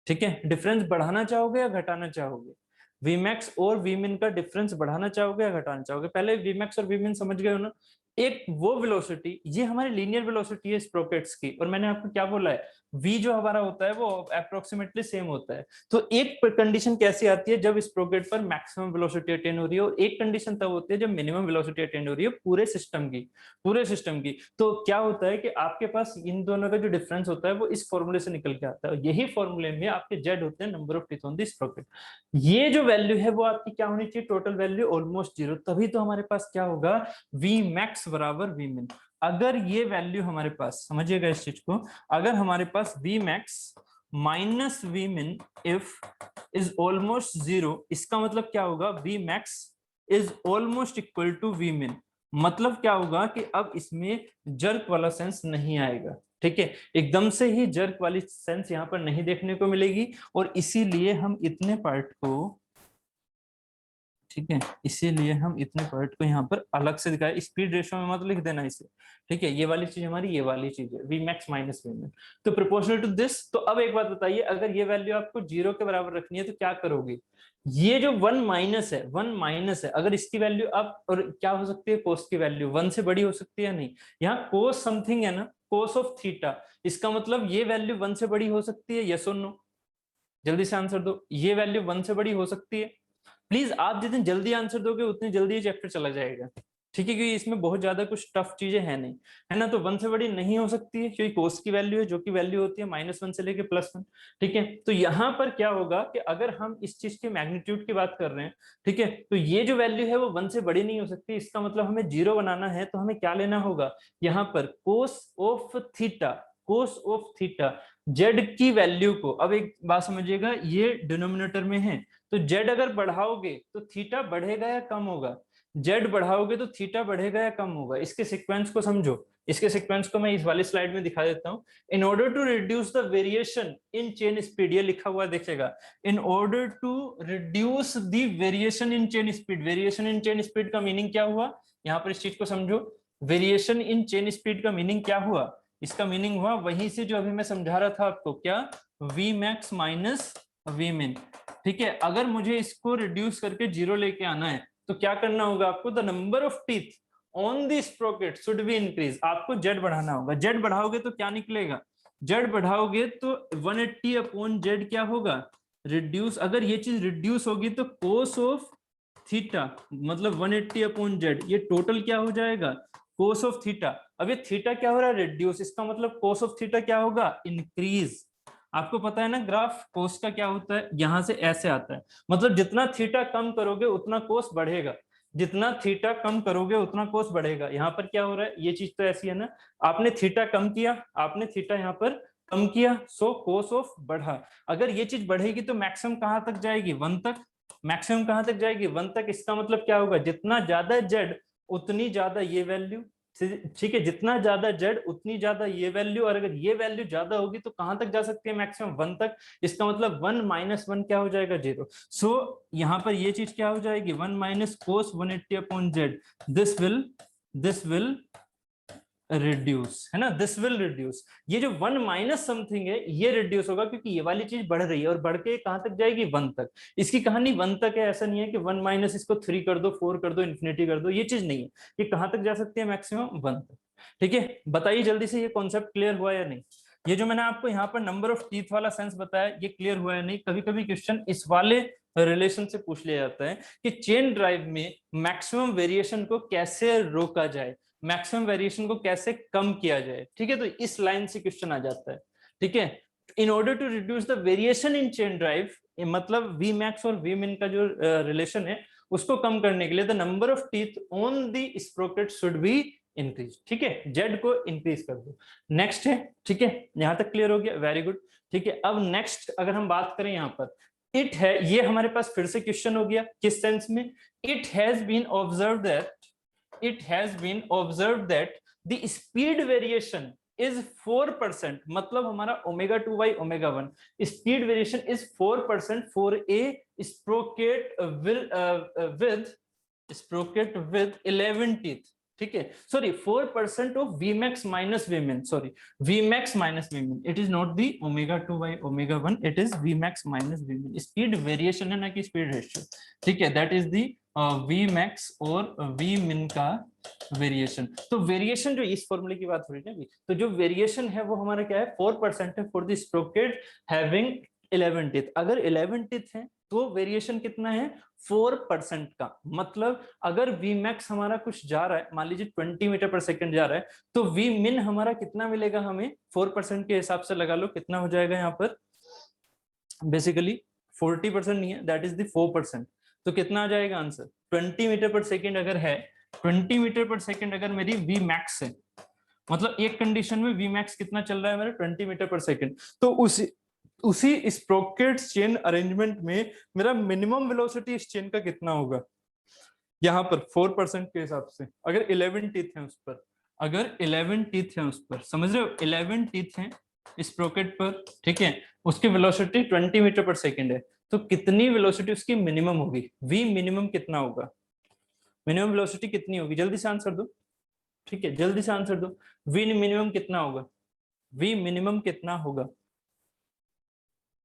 ठीक है, डिफरेंस बढ़ाना चाहोगे या घटाना चाहोगे? वी मैक्स और वी मिन का डिफरेंस बढ़ाना चाहोगे या घटाना चाहोगे? पहले वी मैक्स और वी मिन समझ गए हो ना? एक वो वेलोसिटी, ये हमारी लीनियर वेलोसिटी है स्प्रोकेट्स की, और मैंने आपको क्या बोला है, v जो हमारा होता है वो अप्रोक्सीमेटली सेम होता है। तो एक कंडीशन कैसी आती है, जब स्प्रोकेट पर मैक्सिमम वेलोसिटी अटेन हो रही है, और एक कंडीशन तब होती है जब मिनिमम वेलोसिटी अटेन हो रही है पूरे सिस्टम की। तो क्या होता है कि आपके पास इन दोनों का जो डिफरेंस होता है वो इस फॉर्मूले से निकल के आता है, यही फॉर्मूले में आपके जेड होते हैं number of teeth on the sprocket. ये जो वैल्यू है वो आपकी क्या होनी चाहिए, टोटल वैल्यू ऑलमोस्ट 0, तभी तो हमारे पास क्या होगा, वी मैक्स बराबर वी मिन। अगर ये वैल्यू हमारे पास, समझिएगा इस चीज को, अगर हमारे पास V max minus V min if is almost 0, इसका मतलब क्या होगा, V max is almost equal to V min. मतलब क्या होगा कि अब इसमें जर्क वाला सेंस नहीं आएगा, ठीक है, एकदम से ही जर्क वाली सेंस यहाँ पर नहीं देखने को मिलेगी। और इसीलिए हम इतने पार्ट को, ठीक है, इसीलिए हम इतने पार्ट को यहाँ पर अलग से दिखाए, स्पीड रेशियो में मत लिख देना इसे, ठीक है, ये वाली चीज हमारी, ये वाली चीज है वी मैक्स माइनस वी मिन, तो प्रोपोर्शनल टू दिस। तो अब एक बात बताइए, अगर ये वैल्यू आपको 0 के बराबर रखनी है तो क्या करोगे, ये जो 1 माइनस है, अगर इसकी वैल्यू अब, और क्या हो सकती है, कोस की वैल्यू 1 से बड़ी हो सकती है या नहीं? यहाँ कोस समथिंग है ना, कोस ऑफ थीटा, इसका मतलब ये वैल्यू 1 से बड़ी हो सकती है, यस और नो? जल्दी से आंसर दो, ये वैल्यू 1 से बड़ी हो सकती है? प्लीज, आप जितनी जल्दी आंसर दोगे उतनी जल्दी ये चैप्टर चला जाएगा, ठीक है, क्योंकि इसमें बहुत ज्यादा कुछ टफ चीजें है नहीं, है ना। तो 1 से बड़ी नहीं हो सकती है क्योंकि कोस की वैल्यू है, जो की वैल्यू होती है -1 से लेके +1, ठीक है। तो यहाँ पर क्या होगा कि अगर हम इस चीज के मैग्नीट्यूड की बात कर रहे हैं, ठीक है, तो ये जो वैल्यू है वो 1 से बड़ी नहीं हो सकती। इसका मतलब हमें 0 बनाना है तो हमें क्या लेना होगा, यहाँ पर cos of theta, cos of theta, Z की वैल्यू को, अब एक बात समझिएगा, ये डिनोमिनेटर में है, तो जेड अगर बढ़ाओगे तो थीटा बढ़ेगा या कम होगा, जेड बढ़ाओगे तो थीटा बढ़ेगा या कम होगा। इसके सीक्वेंस को समझो, इसके सीक्वेंस को मैं इस वाली स्लाइड में दिखा देता हूं। In order to reduce the variation in chain speed, ये लिखा हुआ देखिएगा, in order to reduce the variation in chain speed. Variation in chain speed का मीनिंग क्या हुआ, यहाँ पर इस चीज को समझो। वेरिएशन इन चेन स्पीड का मीनिंग क्या हुआ, इसका मीनिंग हुआ वहीं से जो अभी मैं समझा रहा था आपको, क्या, वी मैक्स माइनस वी मिन। ठीक है, अगर मुझे इसको रिड्यूस करके जीरो लेके आना है तो क्या करना होगा आपको, the number of teeth on the sprocket should be increase. आपको जेड बढ़ाना होगा, जेड बढ़ाओगे तो क्या निकलेगा, जेड बढ़ाओगे तो 180 अपॉन जेड क्या होगा, रिड्यूस। अगर ये चीज रिड्यूस होगी तो कोस ऑफ थीटा मतलब 180 अपॉन जेड, ये टोटल क्या हो जाएगा, कोस ऑफ थीटा। अब ये थीटा क्या हो रहा है, रिड्यूस, इसका मतलब कोस ऑफ थीटा क्या होगा, इंक्रीज। आपको पता है ना ग्राफ कोस का क्या होता है, यहां से ऐसे आता है, मतलब जितना थीटा कम करोगे उतना कोस बढ़ेगा, जितना थीटा कम करोगे उतना कोस बढ़ेगा। यहाँ पर क्या हो रहा है, ये चीज तो ऐसी है ना, आपने थीटा कम किया, आपने थीटा यहाँ पर कम किया, सो कोस ऑफ बढ़ा। अगर ये चीज बढ़ेगी तो मैक्सिमम कहां तक जाएगी, 1 तक। मैक्सिमम कहां तक जाएगी, 1 तक। इसका मतलब क्या होगा, जितना ज्यादा जेड उतनी ज्यादा ये वैल्यू, ठीक है, जितना ज्यादा जेड उतनी ज्यादा ये वैल्यू, और अगर ये वैल्यू ज्यादा होगी तो कहां तक जा सकती है, मैक्सिमम 1 तक। इसका मतलब 1 माइनस 1 क्या हो जाएगा, 0। सो यहाँ पर ये चीज क्या हो जाएगी, 1 minus cos 180 upon Z, this will reduce, है ना, दिस विल रिड्यूस। ये जो 1 माइनस समथिंग है ये रिड्यूस होगा, क्योंकि ये वाली चीज बढ़ रही है और बढ़ के कहां तक जाएगी, 1 तक। इसकी कहानी 1 तक है, ऐसा नहीं है कि 1 माइनस इसको 3 कर दो, 4 कर दो, इन्फिनिटी कर दो, ये चीज नहीं है। ये कहां तक जा सकती है, मैक्सिमम 1 तक। ठीक है, बताइए जल्दी से ये कॉन्सेप्ट क्लियर हुआ या नहीं। ये जो मैंने आपको यहाँ पर नंबर ऑफ टीथ वाला सेंस बताया, ये क्लियर हुआ या नहीं। कभी कभी क्वेश्चन इस वाले रिलेशन से पूछ लिया जाता है कि चेन ड्राइव में मैक्सिमम वेरिएशन को कैसे रोका जाए, मैक्सिमम वेरिएशन को कैसे कम किया जाए। ठीक है, तो इस लाइन से क्वेश्चन आ जाता है। ठीक है, in order to reduce the variation in chain drive, मतलब वी मैक्स और वी मिन का जो रिलेशन है उसको कम करने के लिए the number of teeth on the sprocket should be increase. ठीक है, जेड को इंक्रीज कर दो। नेक्स्ट है, ठीक है, यहां तक क्लियर हो गया, वेरी गुड। ठीक है, अब नेक्स्ट अगर हम बात करें यहाँ पर, इट है, ये हमारे पास फिर से क्वेश्चन हो गया, किस सेंस में, it has been observe that, it has been observed that the speed variation is 4%, मतलब हमारा omega 2 by omega 1 speed variation is 4% for a sprocket with 11 teeth। ठीक है, sorry 4% of V max minus V min, sorry V max minus V min, it is not the omega 2 by omega 1, it is V max minus V min. Speed variation है ना कि speed ratio. ठीक है, that is the V max और V min का variation. तो variation जो इस फॉर्मूले की बात हो रही है ना, तो जो वेरिएशन है वो हमारा क्या है, 4% है for the sprocket having 11 teeth. अगर 11 टीथ है तो वेरिएशन कितना है, 4% का। मतलब अगर वी मैक्स हमारा कुछ जा रहा है, मान लीजिए 20 मीटर पर सेकंड जा रहा है, तो वी मिन हमारा कितना मिलेगा हमें, 4% के हिसाब से लगा लो कितना हो जाएगा यहाँ पर, बेसिकली 40% नहीं है, दैट इज द 4%। तो कितना आ जाएगा आंसर, 20 मीटर पर सेकेंड अगर है, 20 मीटर पर सेकेंड अगर मेरी वी मैक्स है, मतलब एक कंडीशन में वी मैक्स कितना चल रहा है मेरा, 20 मीटर पर सेकेंड, तो उसी स्प्रोकेट चेन अरेंजमेंट में मेरा मिनिमम वेलोसिटी इस चेन का कितना होगा, यहाँ पर 4% के हिसाब से, अगर 11 टीथ है उस पर, अगर 11 टीथ है उस पर, समझ रहे हो, 11 टीथ है स्प्रोकेट पर, ठीक है, उसकी वेलोसिटी 20 मीटर पर सेकेंड है, तो कितनी वेलोसिटी उसकी मिनिमम होगी, वी मिनिमम कितना होगा, मिनिमम वेलोसिटी कितनी होगी, जल्दी से आंसर दो। ठीक है, जल्दी से आंसर दो, वी मिनिमम कितना होगा, वी मिनिमम कितना होगा,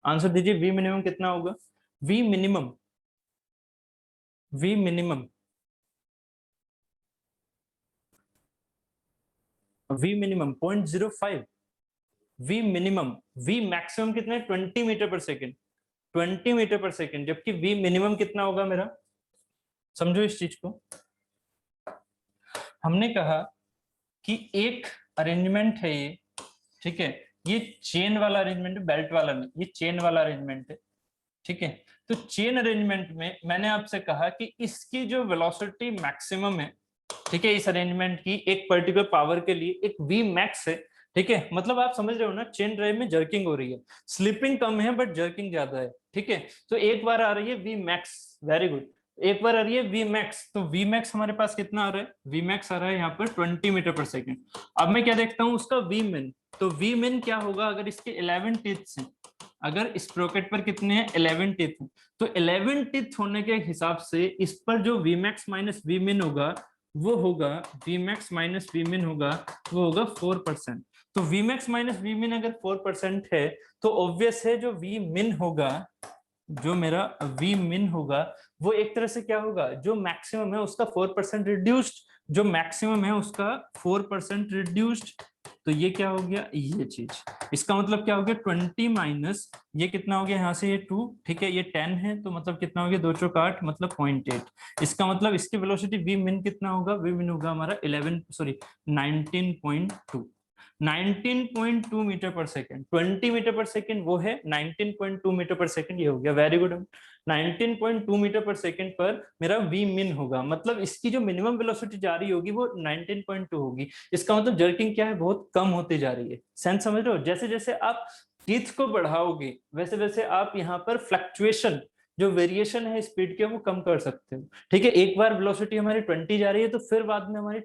आंसर दीजिए, वी मिनिमम कितना होगा, V minimum, V minimum, V minimum 0.05, V minimum, V maximum कितना है 20 metre per second, 20 metre per second, जबकि वी मिनिमम कितना होगा मेरा, समझो इस चीज को। हमने कहा कि एक अरेंजमेंट है ये, ठीक है, ये चेन वाला अरेंजमेंट है, बेल्ट वाला नहीं, ये चेन वाला अरेंजमेंट है। ठीक है, तो चेन अरेंजमेंट में मैंने आपसे कहा कि इसकी जो वेलोसिटी मैक्सिमम है, ठीक है, इस अरेंजमेंट की एक पर्टिकुलर पावर के लिए एक वी मैक्स है, ठीक है, मतलब आप समझ रहे हो ना, चेन ड्राइव में जर्किंग हो रही है, स्लिपिंग कम है बट जर्किंग ज्यादा है। ठीक है, तो एक बार आ रही है वी मैक्स, वेरी गुड, एक बार आ रही है वी मैक्स, तो वी मैक्स हमारे पास कितना आ रहा है, वी मैक्स आ रहा है यहाँ पर 20 मीटर पर सेकेंड। अब मैं क्या देखता हूँ उसका वी मिन, तो वी मिन क्या होगा, अगर इसके 11 टीथ हैं, अगर इस प्रॉकेट पर कितने हैं 11 टीथ हैं, तो 11 टीथ होने के हिसाब से इस पर जो वी मैक्स माइनस वी मिन होगा वो होगा, वी मैक्स माइनस वी मिन होगा वो होगा 4%। तो we max minus V min अगर 4% है तो ऑब्वियस है जो वी मिन होगा, जो मेरा वी मिन होगा वो एक तरह से क्या होगा, जो मैक्सिमम है उसका 4% रिड्यूस्ड, जो मैक्सिमम है उसका 4% रिड्यूस्ड। तो ये क्या हो गया, ये चीज, इसका मतलब क्या हो गया 20 माइनस ये कितना हो गया यहाँ से ये 2, ठीक है, ये 10 है तो मतलब कितना हो गया 2 चौक 8 मतलब 0.8। इसका मतलब इसकी वेलोसिटी वी मिन कितना होगा, वी मिन होगा हमारा 11 sorry 19.2, 19.2 metre per second, 20 metre per second वो है, 19.2 मीटर पर सेकेंड ये हो गया, very good. 19.2 metre per second पर मेरा वी मिन होगा, मतलब इसकी जो मिनिमम वेलोसिटी जा रही होगी वो 19.2 होगी। इसका मतलब जर्किंग क्या है, बहुत कम होती जा रही है। सेंस समझ रहे हो, जैसे जैसे आप टीथ को बढ़ाओगे वैसे वैसे आप यहाँ पर फ्लक्चुएशन, जो वेरिएशन है स्पीड के, वो कम कर सकते हो। ठीक है, एक बार वेलोसिटी हमारी 20 जा रही है तो फिर बाद में हमारी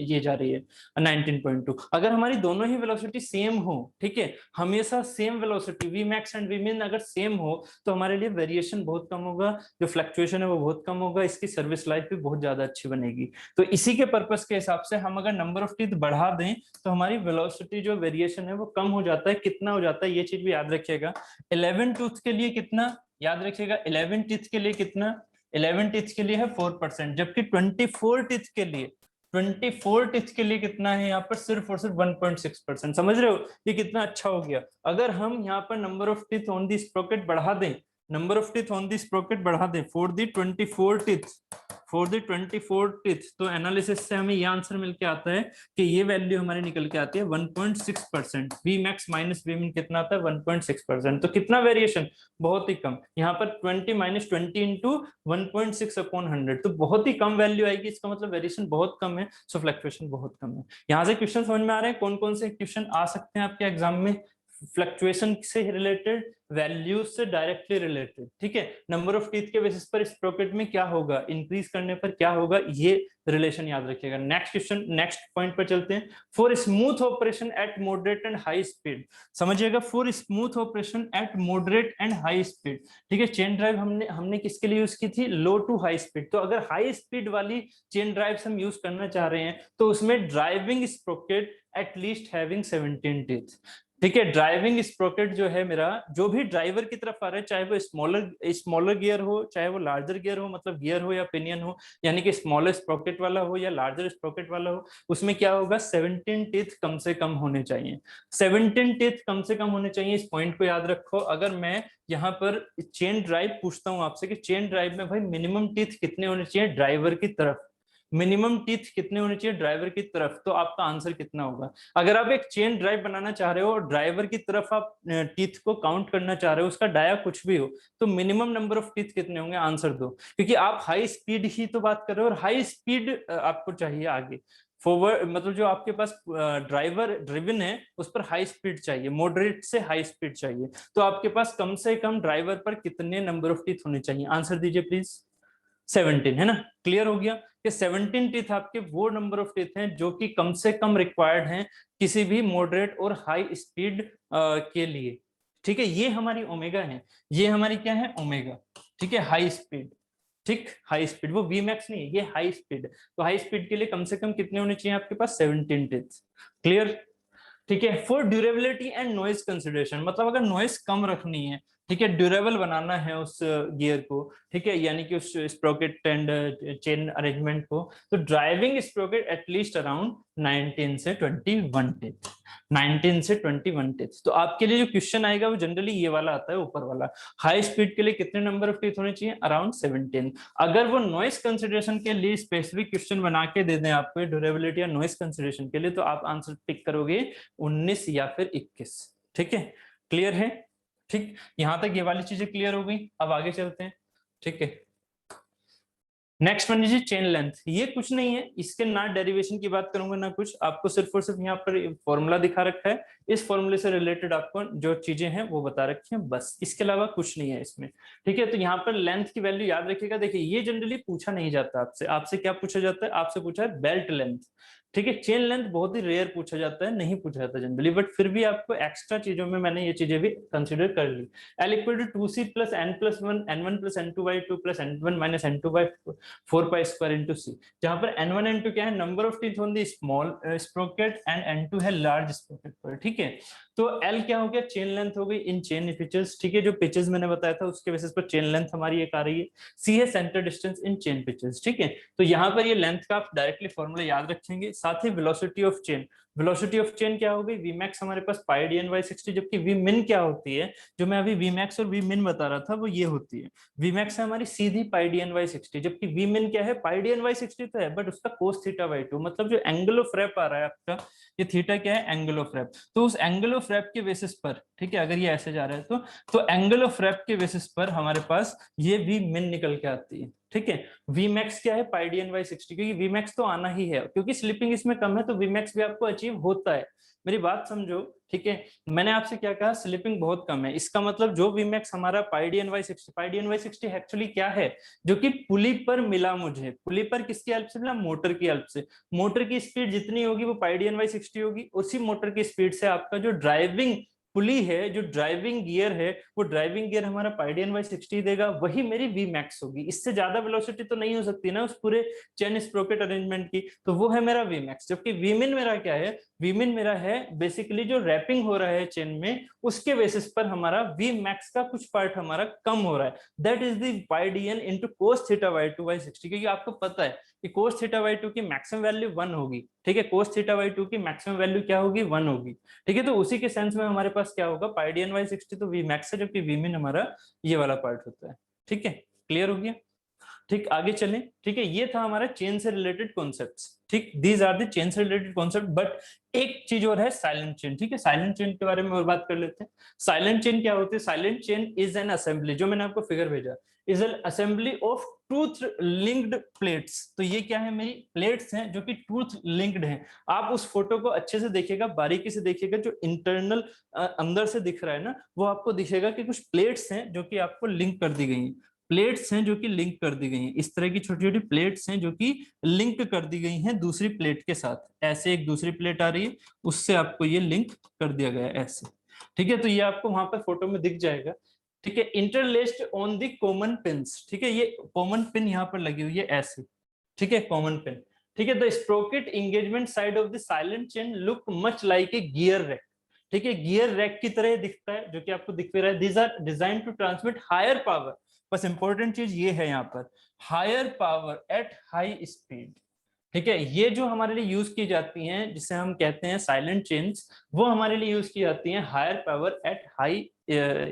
ये जा रही है 19.2। अगर हमारी दोनों ही वेलोसिटी सेम हो, ठीक है, हमेशा same velocity V max and V min अगर सेम हो तो हमारे लिए वेरिएशन बहुत कम होगा, जो फ्लक्चुएशन है वो बहुत कम होगा, इसकी सर्विस लाइफ भी बहुत ज्यादा अच्छी बनेगी। तो इसी के पर्पस के हिसाब से हम अगर नंबर ऑफ टीथ बढ़ा दें तो हमारी वेलोसिटी जो वेरिएशन है वो कम हो जाता है। कितना हो जाता है ये चीज भी याद रखिएगा, 11 टूथ के लिए कितना, याद रखिएगा 11 टीथ के लिए कितना, 11 टीथ के लिए है 4%, जबकि 24 टीथ के लिए, 24 टीथ के लिए कितना है यहाँ पर, सिर्फ और सिर्फ 1.6%। समझ रहे हो ये कितना अच्छा हो गया। अगर हम यहाँ पर number of teeth on the sprocket बढ़ा दें, number of teeth on the sprocket बढ़ा दें for the 24 teeth, for the 24 teeth, तो एनालिसिस से हमें ये आंसर मिल के आता है कि ये वैल्यू हमारी निकल के आती है 1.6%। वी मैक्स माइनस वी मिन कितना आता है 1.6%। तो कितना वेरिएशन, बहुत ही कम। यहाँ पर 20 माइनस 20 इंटू 1.6 अपॉन 100, तो बहुत ही कम वैल्यू आएगी। इसका मतलब वेरिएशन बहुत कम है, सो फ्लक्चुएशन बहुत कम है। यहाँ से क्वेश्चन समझ में आ रहे हैं, कौन कौन से क्वेश्चन आ सकते हैं आपके एग्जाम में फ्लक्चुएशन से रिलेटेड, वैल्यूज से डायरेक्टली रिलेटेड। ठीक है, नंबर ऑफ टीथ के बेसिस पर इस प्रॉकेट में क्या होगा, इंक्रीज करने पर क्या होगा, ये रिलेशन याद रखिएगा। नेक्स्ट क्वेश्चन, नेक्स्ट पॉइंट पर चलते हैं। For smooth operation at moderate and high speed, समझिएगा, for smooth operation at moderate and high speed. ठीक है, चेन ड्राइव हमने हमने किसके लिए यूज की थी, लो टू हाई स्पीड। तो अगर हाई स्पीड वाली चेन ड्राइव हम यूज करना चाह रहे हैं तो उसमें driving sprocket at least having 17 teeth. ठीक है, ड्राइविंग स्प्रोकेट जो है मेरा, जो भी ड्राइवर की तरफ आ रहा है, चाहे वो स्मॉलर गियर हो चाहे वो लार्जर गियर हो, मतलब गियर हो या पिनियन हो, यानी कि स्मॉलर स्प्रोकेट वाला हो या लार्जर स्प्रोकेट वाला हो, उसमें क्या होगा 17 टीथ कम से कम होने चाहिए। 17 टीथ कम से कम होने चाहिए, इस पॉइंट को याद रखो। अगर मैं यहाँ पर चेन ड्राइव पूछता हूँ आपसे कि चेन ड्राइव में भाई मिनिमम टीथ कितने होने चाहिए ड्राइवर की तरफ, मिनिमम टीथ कितने होने चाहिए ड्राइवर की तरफ, तो आपका आंसर कितना होगा। अगर आप एक चेन ड्राइव बनाना चाह रहे हो और ड्राइवर की तरफ आप टीथ को काउंट करना चाह रहे हो, उसका डाया कुछ भी हो, तो मिनिमम नंबर ऑफ टीथ कितने होंगे, आंसर दो। क्योंकि आप हाई स्पीड ही तो बात कर रहे हो और हाई स्पीड आपको चाहिए आगे, फॉरवर्ड मतलब जो आपके पास ड्राइवर ड्रिवन है उस पर हाई स्पीड चाहिए, मॉडरेट से हाई स्पीड चाहिए। तो आपके पास कम से कम ड्राइवर पर कितने नंबर ऑफ टीथ होने चाहिए, आंसर दीजिए प्लीज। 17 है ना, क्लियर हो गया कि 17 टीथ आपके वो नंबर ऑफ टीथ हैं जो कि कम से कम रिक्वायर्ड हैं किसी भी मॉडरेट और हाई स्पीड के लिए। ठीक है, ये हमारी ओमेगा है, ये हमारी क्या है ओमेगा। ठीक है, हाई स्पीड, ठीक, हाई स्पीड, वो वी मैक्स नहीं है, ये हाई स्पीड। तो हाई स्पीड के लिए कम से कम कितने होने चाहिए आपके पास 17 टीथ। क्लियर, ठीक है। For durability and noise consideration, मतलब अगर नॉइज कम रखनी है, ठीक है, ड्यूरेबल बनाना है उस गियर को, ठीक है, यानी कि उस स्प्रोकेट एंड चेन अरेंजमेंट को, तो ड्राइविंग स्प्रोकेट एटलीस्ट अराउंड 19 से 21 टीथ, 19 से 21 टीथ। तो आपके लिए जो क्वेश्चन आएगा वो जनरली ये वाला आता है, ऊपर वाला, हाई स्पीड के लिए कितने नंबर ऑफ टीथ होने चाहिए, अराउंड 17। अगर वो नॉइस कंसिडरेशन के लिए स्पेसिफिक क्वेश्चन बना के दे दें आपको ड्यूरेबिलिटी या नॉइस कंसिडरेशन के लिए, तो आप आंसर टिक करोगे 19 या फिर 21। ठीक है, क्लियर है, ठीक, यहां तक ये वाली चीजें क्लियर हो गई। अब आगे चलते हैं, ठीक है। नेक्स्ट वन लीजिए चेन लेंथ। ये कुछ नहीं है, इसके ना डेरिवेशन की बात करूंगा ना कुछ, आपको सिर्फ और सिर्फ यहाँ पर फॉर्मूला दिखा रखा है, इस फॉर्मूले से रिलेटेड आपको जो चीजें हैं वो बता रखी हैं, बस इसके अलावा कुछ नहीं है इसमें। ठीक है, तो यहाँ पर लेंथ की वैल्यू याद रखिएगा। देखिए ये जनरली पूछा नहीं जाता आपसे, आपसे क्या पूछा जाता है, आपसे पूछा है बेल्ट लेंथ। ठीक है, चेन लेंथ बहुत ही रेयर पूछा जाता है, नहीं पूछा जाता जनरली, बट फिर भी आपको एक्स्ट्रा चीजों में मैंने ये चीजें भी कंसिडर कर ली। L equal to 2c plus n plus one n1 plus n2 by 2 plus n1 minus n2 by 4 pi square into C, जहां पर n1 n2 क्या है, number of teeth on the small sprocket and n2 है large sprocket पर। ठीक है, तो L क्या हो गया, चेन लेंथ हो गई इन चेन पिचेस। ठीक है, जो पिचेस मैंने बताया था उसके बेसिस पर चेन लेंथ हमारी एक आ रही है। C है centre distance in chain pitches. ठीक है, तो यहाँ पर ये लेंथ का आप डायरेक्टली फॉर्मूला याद रखेंगे, साथ ही velocity of chain. Velocity of chain क्या हो गई, Vmax हमारे पास पाई डी एन बाई 60, जबकि Vmin क्या होती है, जो मैं अभी Vmax और Vmin बता रहा था वो ये होती है। Vmax है हमारी सीधी पाई डी एन बाई 60, जबकि Vmin क्या है, पाई डी एन बाई 60 तो है बट उसका कोस थीटा बाई 2, मतलब जो एंगल ऑफ रैप आ रहा है आपका, ये थीटा क्या है, एंगल ऑफ रैप। तो उस एंगल ऑफ रैप के बेसिस पर, ठीक है, अगर ये ऐसे जा रहा है तो एंगल ऑफ रैप के बेसिस पर हमारे पास ये Vmin निकल के आती है। ठीक है, Vmax क्या है, पाई डी एन बाई 60, क्योंकि Vmax तो आना ही है, क्योंकि स्लिपिंग इसमें कम है तो Vmax भी आपको अचीव होता है। मेरी बात समझो, ठीक है, मैंने आपसे क्या कहा, स्लिपिंग बहुत कम है, इसका मतलब जो Vmax हमारा pi D N by 60, pi D N by 60 actually क्या है, जो कि पुली पर मिला मुझे, पुली पर किसकी हेल्प से मिला, मोटर की हेल्प से। मोटर की स्पीड जितनी होगी वो पाई डी एन बाई 60 होगी, उसी मोटर की स्पीड से आपका जो ड्राइविंग पुली है, जो ड्राइविंग गियर है, वो ड्राइविंग गियर हमारा पाई डी एन बाई 60 देगा, वही मेरी Vmax होगी। इससे ज्यादा वेलोसिटी तो नहीं हो सकती ना उस पूरे चेन स्प्रोकेट अरेंजमेंट की, तो वो है मेरा Vmax। जबकि Vmin मेरा क्या है, Vmin मेरा है बेसिकली जो रैपिंग हो रहा है चेन में, उसके बेसिस पर हमारा Vmax का कुछ पार्ट हमारा कम हो रहा है, that is the pi D N into cos theta by 2 by 60, क्योंकि आपको पता है कि कोस थीटा बाई 2 की मैक्सिमम वैल्यू 1 होगी। ठीक है, कोस थीटा बाई 2 की मैक्सिमम वैल्यू क्या होगी, 1 होगी। ठीक है, तो उसी के सेंस में हमारे पास क्या होगा, पाई डी एन बाई 60 तो Vmax है, जबकि Vmin हमारा ये वाला पार्ट होता है। ठीक है, क्लियर हो गया। ठीक, आगे चलें। ठीक है, ये था हमारा चेन से रिलेटेड कॉन्सेप्ट्स। ठीक, दीज आर द चेन से रिलेटेड कॉन्सेप्ट, बट एक चीज और है साइलेंट चेन। ठीक है, साइलेंट चेन के बारे में और बात कर लेते हैं। साइलेंट चेन क्या होती है, silent chain is an assembly, जो मैंने आपको फिगर भेजा, is an assembly of tooth linked plates. तो ये क्या है, मेरी प्लेट्स हैं जो कि टूथ लिंक्ड हैं। आप उस फोटो को अच्छे से देखिएगा, बारीकी से देखिएगा, जो इंटरनल अंदर से दिख रहा है ना, वो आपको दिखेगा कि कुछ प्लेट्स हैं जो कि आपको लिंक कर दी गई हैं, प्लेट्स हैं जो कि लिंक कर दी गई हैं, इस तरह की छोटी छोटी प्लेट्स हैं जो कि लिंक कर दी गई हैं दूसरी प्लेट के साथ। ऐसे एक दूसरी प्लेट आ रही है, उससे आपको ये लिंक कर दिया गया है ऐसे। ठीक है, तो ये आपको वहां पर फोटो में दिख जाएगा। ठीक है, interlaced on the common pins. ठीक है, ये कॉमन पिन यहाँ पर लगी हुई है ऐसे। ठीक है, कॉमन पिन। ठीक है, the sprocket engagement side of the silent chain look much like a gear rack. ठीक है, गियर रैक की तरह दिखता है, जो कि आपको दिख रहा है। These are design to transmit higher power. बस इंपॉर्टेंट चीज ये है यहाँ पर, higher power at high speed. ठीक है, ये जो हमारे लिए यूज की जाती हैं, जिसे हम कहते हैं साइलेंट चेन्स, वो हमारे लिए यूज की जाती हैं higher power at high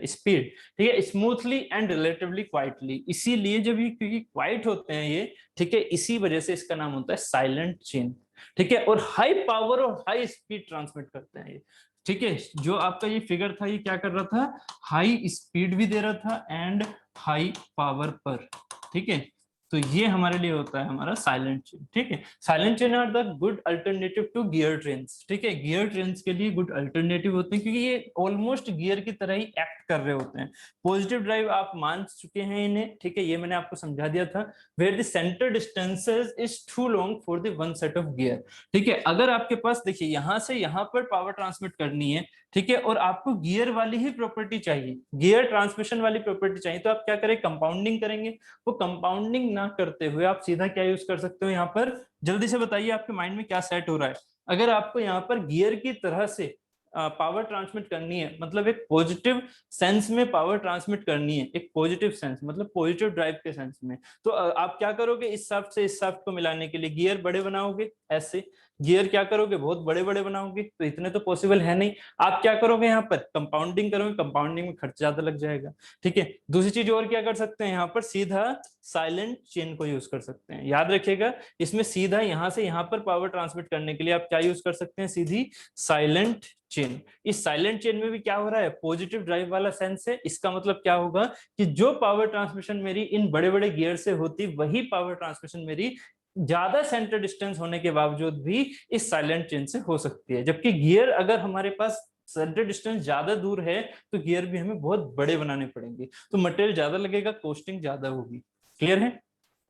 speed. ठीक है, स्मूथली एंड रिलेटिवली क्वाइटली, इसीलिए जब ये क्योंकि क्वाइट होते हैं ये, ठीक है, इसी वजह से इसका नाम होता है साइलेंट चेन। ठीक है, और हाई पावर और हाई स्पीड ट्रांसमिट करते हैं ये। ठीक है, जो आपका ये फिगर था ये क्या कर रहा था, हाई स्पीड भी दे रहा था एंड हाई पावर पर। ठीक है, तो ये हमारे लिए होता है हमारा साइलेंट चेन। ठीक है, silent chain are the good alternative to gear trains. ठीक है, गियर ट्रेन्स के लिए गुड अल्टरनेटिव होते हैं, क्योंकि ये ऑलमोस्ट गियर की तरह ही एक्ट कर रहे होते हैं। पॉजिटिव ड्राइव आप मान चुके हैं इन्हें। ठीक है, ये मैंने आपको समझा दिया था, where the centre distances is too long for the one set of gear. ठीक है, अगर आपके पास देखिए यहां से यहां पर पावर ट्रांसमिट करनी है, ठीक है, और आपको गियर वाली ही प्रॉपर्टी चाहिए, गियर ट्रांसमिशन वाली प्रॉपर्टी चाहिए, तो आप क्या करें, कंपाउंडिंग करेंगे। वो कंपाउंडिंग ना करते हुए आप सीधा क्या यूज कर सकते हो, यहाँ पर जल्दी से बताइए आपके माइंड में क्या सेट हो रहा है। अगर आपको यहाँ पर गियर की तरह से पावर ट्रांसमिट करनी है, मतलब एक पॉजिटिव सेंस में पावर ट्रांसमिट करनी है, एक पॉजिटिव सेंस मतलब पॉजिटिव ड्राइव के सेंस में, तो आप क्या करोगे, इस शाफ्ट से इस शाफ्ट को मिलाने के लिए गियर बड़े बनाओगे ऐसे, गियर क्या करोगे, बहुत बड़े बड़े बनाओगे, तो इतने तो पॉसिबल है नहीं। आप क्या करोगे, यहाँ पर कंपाउंडिंग करोगे, कंपाउंडिंग में खर्च ज्यादा लग जाएगा। ठीक है, दूसरी चीज और क्या कर सकते हैं, यहाँ पर सीधा साइलेंट चेन को यूज कर सकते हैं। याद रखिएगा, इसमें सीधा यहाँ से यहाँ पर पावर ट्रांसमिट करने के लिए आप क्या यूज कर सकते हैं, सीधी साइलेंट चेन। इस साइलेंट चेन में भी क्या हो रहा है, पॉजिटिव ड्राइव वाला सेंस है। इसका मतलब क्या होगा कि जो पावर ट्रांसमिशन मेरी इन बड़े बड़े गियर से होती, वही पावर ट्रांसमिशन मेरी ज्यादा सेंटर डिस्टेंस होने के बावजूद भी इस साइलेंट चेन से हो सकती है। जबकि गियर अगर हमारे पास सेंटर डिस्टेंस ज्यादा दूर है तो गियर भी हमें बहुत बड़े बनाने पड़ेंगे, तो मटेरियल ज्यादा लगेगा, कॉस्टिंग ज्यादा होगी। क्लियर है?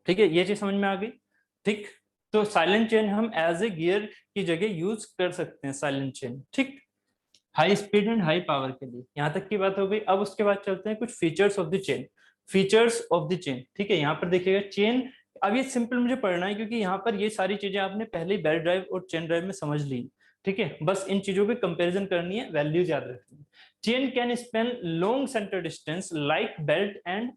ठीक है, ये चीज समझ में आ गई। ठीक, तो साइलेंट चेन हम एज ए गियर की जगह यूज कर सकते हैं, साइलेंट चेन। ठीक, high speed and high power के लिए। यहां तक की बात हो गई। अब उसके बाद चलते हैं कुछ features of the chain. Features of the chain, ठीक है, यहाँ पर देखिएगा चेन। अब ये सिंपल मुझे पढ़ना है क्योंकि यहाँ पर ये सारी चीजें आपने पहले बेल्ट ड्राइव और चेन ड्राइव में समझ ली। ठीक है, बस इन चीजों की कंपैरिजन करनी है, वैल्यूज याद रखनी है। Chain can Spain long centre distance like belt and,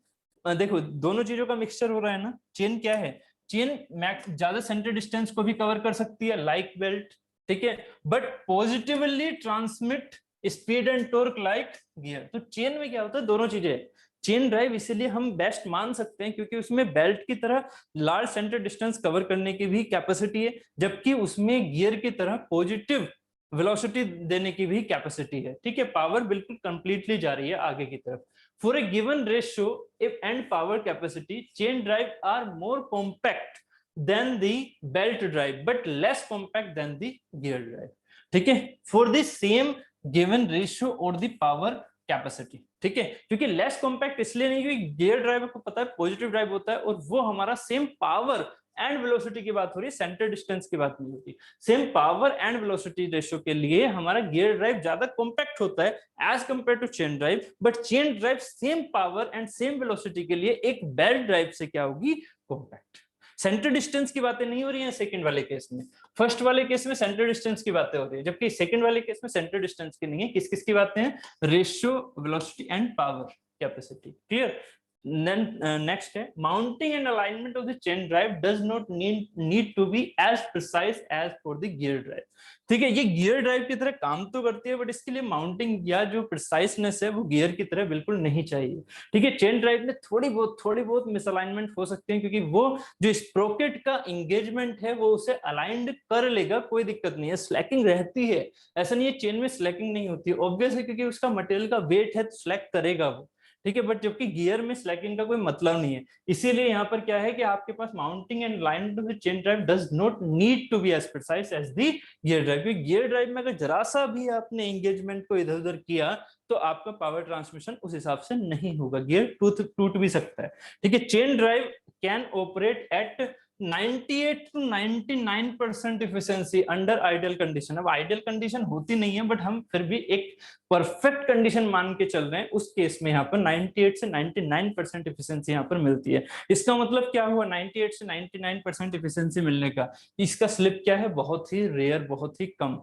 देखो दोनों चीजों का मिक्सचर हो रहा है ना। चेन क्या है, चेन मैक्स ज्यादा सेंटर डिस्टेंस को भी कवर कर सकती है लाइक बेल्ट, ठीक है, but positively transmit speed and torque like gear. तो चेन में क्या होता है, दोनों चीजें। चेन ड्राइव इसीलिए हम बेस्ट मान सकते हैं क्योंकि उसमें बेल्ट की तरह लार्ज सेंटर डिस्टेंस कवर करने की भी कैपेसिटी है, जबकि उसमें गियर की तरह पॉजिटिव वेलोसिटी देने की भी कैपेसिटी है। ठीक है, पावर बिल्कुल कंप्लीटली जा रही है आगे की तरफ। For a given ratio if and power capacity, chain drive are more compact than the belt drive but less compact than the gear drive। ठीक है, for the same given ratio or the power capacity। ठीक है, क्योंकि less compact इसलिए नहीं क्योंकि gear drive को पता है पॉजिटिव ड्राइव होता है और वो हमारा सेम पावर एंड वेलोसिटी की बात हो रही है, सेंटर डिस्टेंस की बात नहीं होती। Same power and velocity ratio के लिए हमारा गियर ड्राइव ज्यादा कॉम्पैक्ट होता है as compare to chain drive, but chain drive same power and same velocity के लिए एक बेल्ट ड्राइव से क्या होगी, कॉम्पैक्ट। सेंटर डिस्टेंस की बातें नहीं हो रही हैं सेकंड वाले केस में। फर्स्ट वाले केस में सेंटर डिस्टेंस की बातें हो रही है, जबकि सेकंड वाले केस में सेंटर डिस्टेंस की नहीं है। किस किस की बातें हैं, ratio, velocity and power capacity. Clear? Next है mounting and alignment of the chain drive does not need to be as precise as for the gear drive. ठीक है, ये गियर ड्राइव की तरह काम तो करती है बट इसके लिए माउंटिंग या जो प्रिसाइसनेस है वो गियर की तरह बिल्कुल नहीं चाहिए। ठीक है, चेन ड्राइव में थोड़ी बहुत मिसअलाइनमेंट हो सकते हैं क्योंकि वो जो स्प्रोकेट का एंगेजमेंट है वो उसे अलाइंड कर लेगा, कोई दिक्कत नहीं है, स्लैकिंग रहती है। ऐसा नहीं है चेन में स्लैकिंग नहीं होती, ऑब्वियस है क्योंकि उसका मटेरियल का वेट है तो स्लैक करेगा वो। ठीक है, बट जबकि गियर में स्लैकिंग का कोई मतलब नहीं है, इसीलिए यहाँ पर क्या है कि आपके पास mounting and alignment of the chain drive does not need to be as precise as the gear drive. क्योंकि गियर ड्राइव में अगर जरा सा भी आपने एंगेजमेंट को इधर उधर किया तो आपका पावर ट्रांसमिशन उस हिसाब से नहीं होगा, गियर टूट भी सकता है। ठीक है, chain drive can operate at 98 to 99% efficiency under ideal condition. अब आइडियल कंडीशन होती नहीं है बट हम फिर भी एक परफेक्ट कंडीशन मान के चल रहे हैं, उस केस में यहाँ पर 98 से 99% इफिशिएंसी यहाँ पर मिलती है। इसका मतलब क्या हुआ 98 से 99% इफिशिएंसी मिलने का, इसका स्लिप क्या है, बहुत ही रेयर, बहुत ही कम।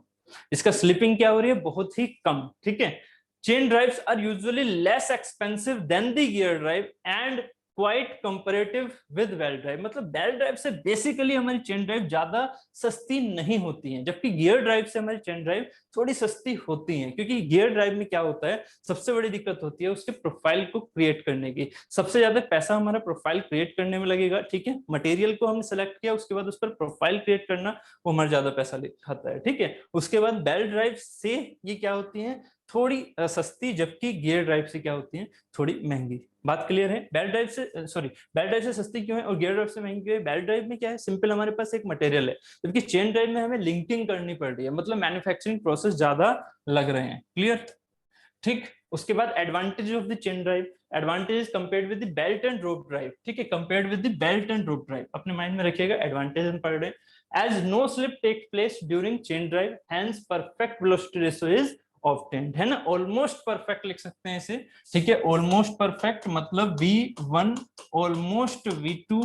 इसका स्लिपिंग क्या हो रही है, बहुत ही कम। ठीक है, chain drives are usually less expensive than the gear drive and quite comparative with belt drive. मतलब बेल्ट ड्राइव से बेसिकली हमारी चेन ड्राइव ज्यादा सस्ती नहीं होती है, जबकि गियर ड्राइव से हमारी चेन ड्राइव थोड़ी सस्ती होती है। क्योंकि गियर ड्राइव में क्या होता है, सबसे बड़ी दिक्कत होती है उसके प्रोफाइल को क्रिएट करने की। सबसे ज्यादा पैसा हमारा प्रोफाइल क्रिएट करने में लगेगा। ठीक है, मटेरियल को हमने सेलेक्ट किया, उसके बाद उस पर प्रोफाइल क्रिएट करना वो हमारा ज्यादा पैसा खाता है। ठीक है, उसके बाद बेल्ट ड्राइव से ये क्या होती है, थोड़ी सस्ती, जबकि गियर ड्राइव से क्या होती है, थोड़ी महंगी। बात क्लियर है? बेल्ट ड्राइव से बेल्ट ड्राइव से सस्ती क्यों है और गियर ड्राइव से महंगी क्यों है? बेल्ट ड्राइव में क्या है, सिंपल हमारे पास एक मटेरियल है, जबकि चेन ड्राइव में हमें लिंकिंग करनी पड़ रही है, मतलब मैन्युफैक्चरिंग प्रोसेस ज्यादा लग रहे हैं। क्लियर? ठीक, उसके बाद advantage of the chain drive, advantage compared with the belt and rope drive. ठीक है, compared with the belt and rope drive अपने माइंड में रखिएगा, एडवांटेज हम पढ़ रहे हैं। As no slip take place during chain drive, hence perfect velocity ratio is obtained, है ना। ऑलमोस्ट परफेक्ट लिख सकते हैं इसे। ठीक है, ऑलमोस्ट परफेक्ट मतलब V1 ऑलमोस्ट V2,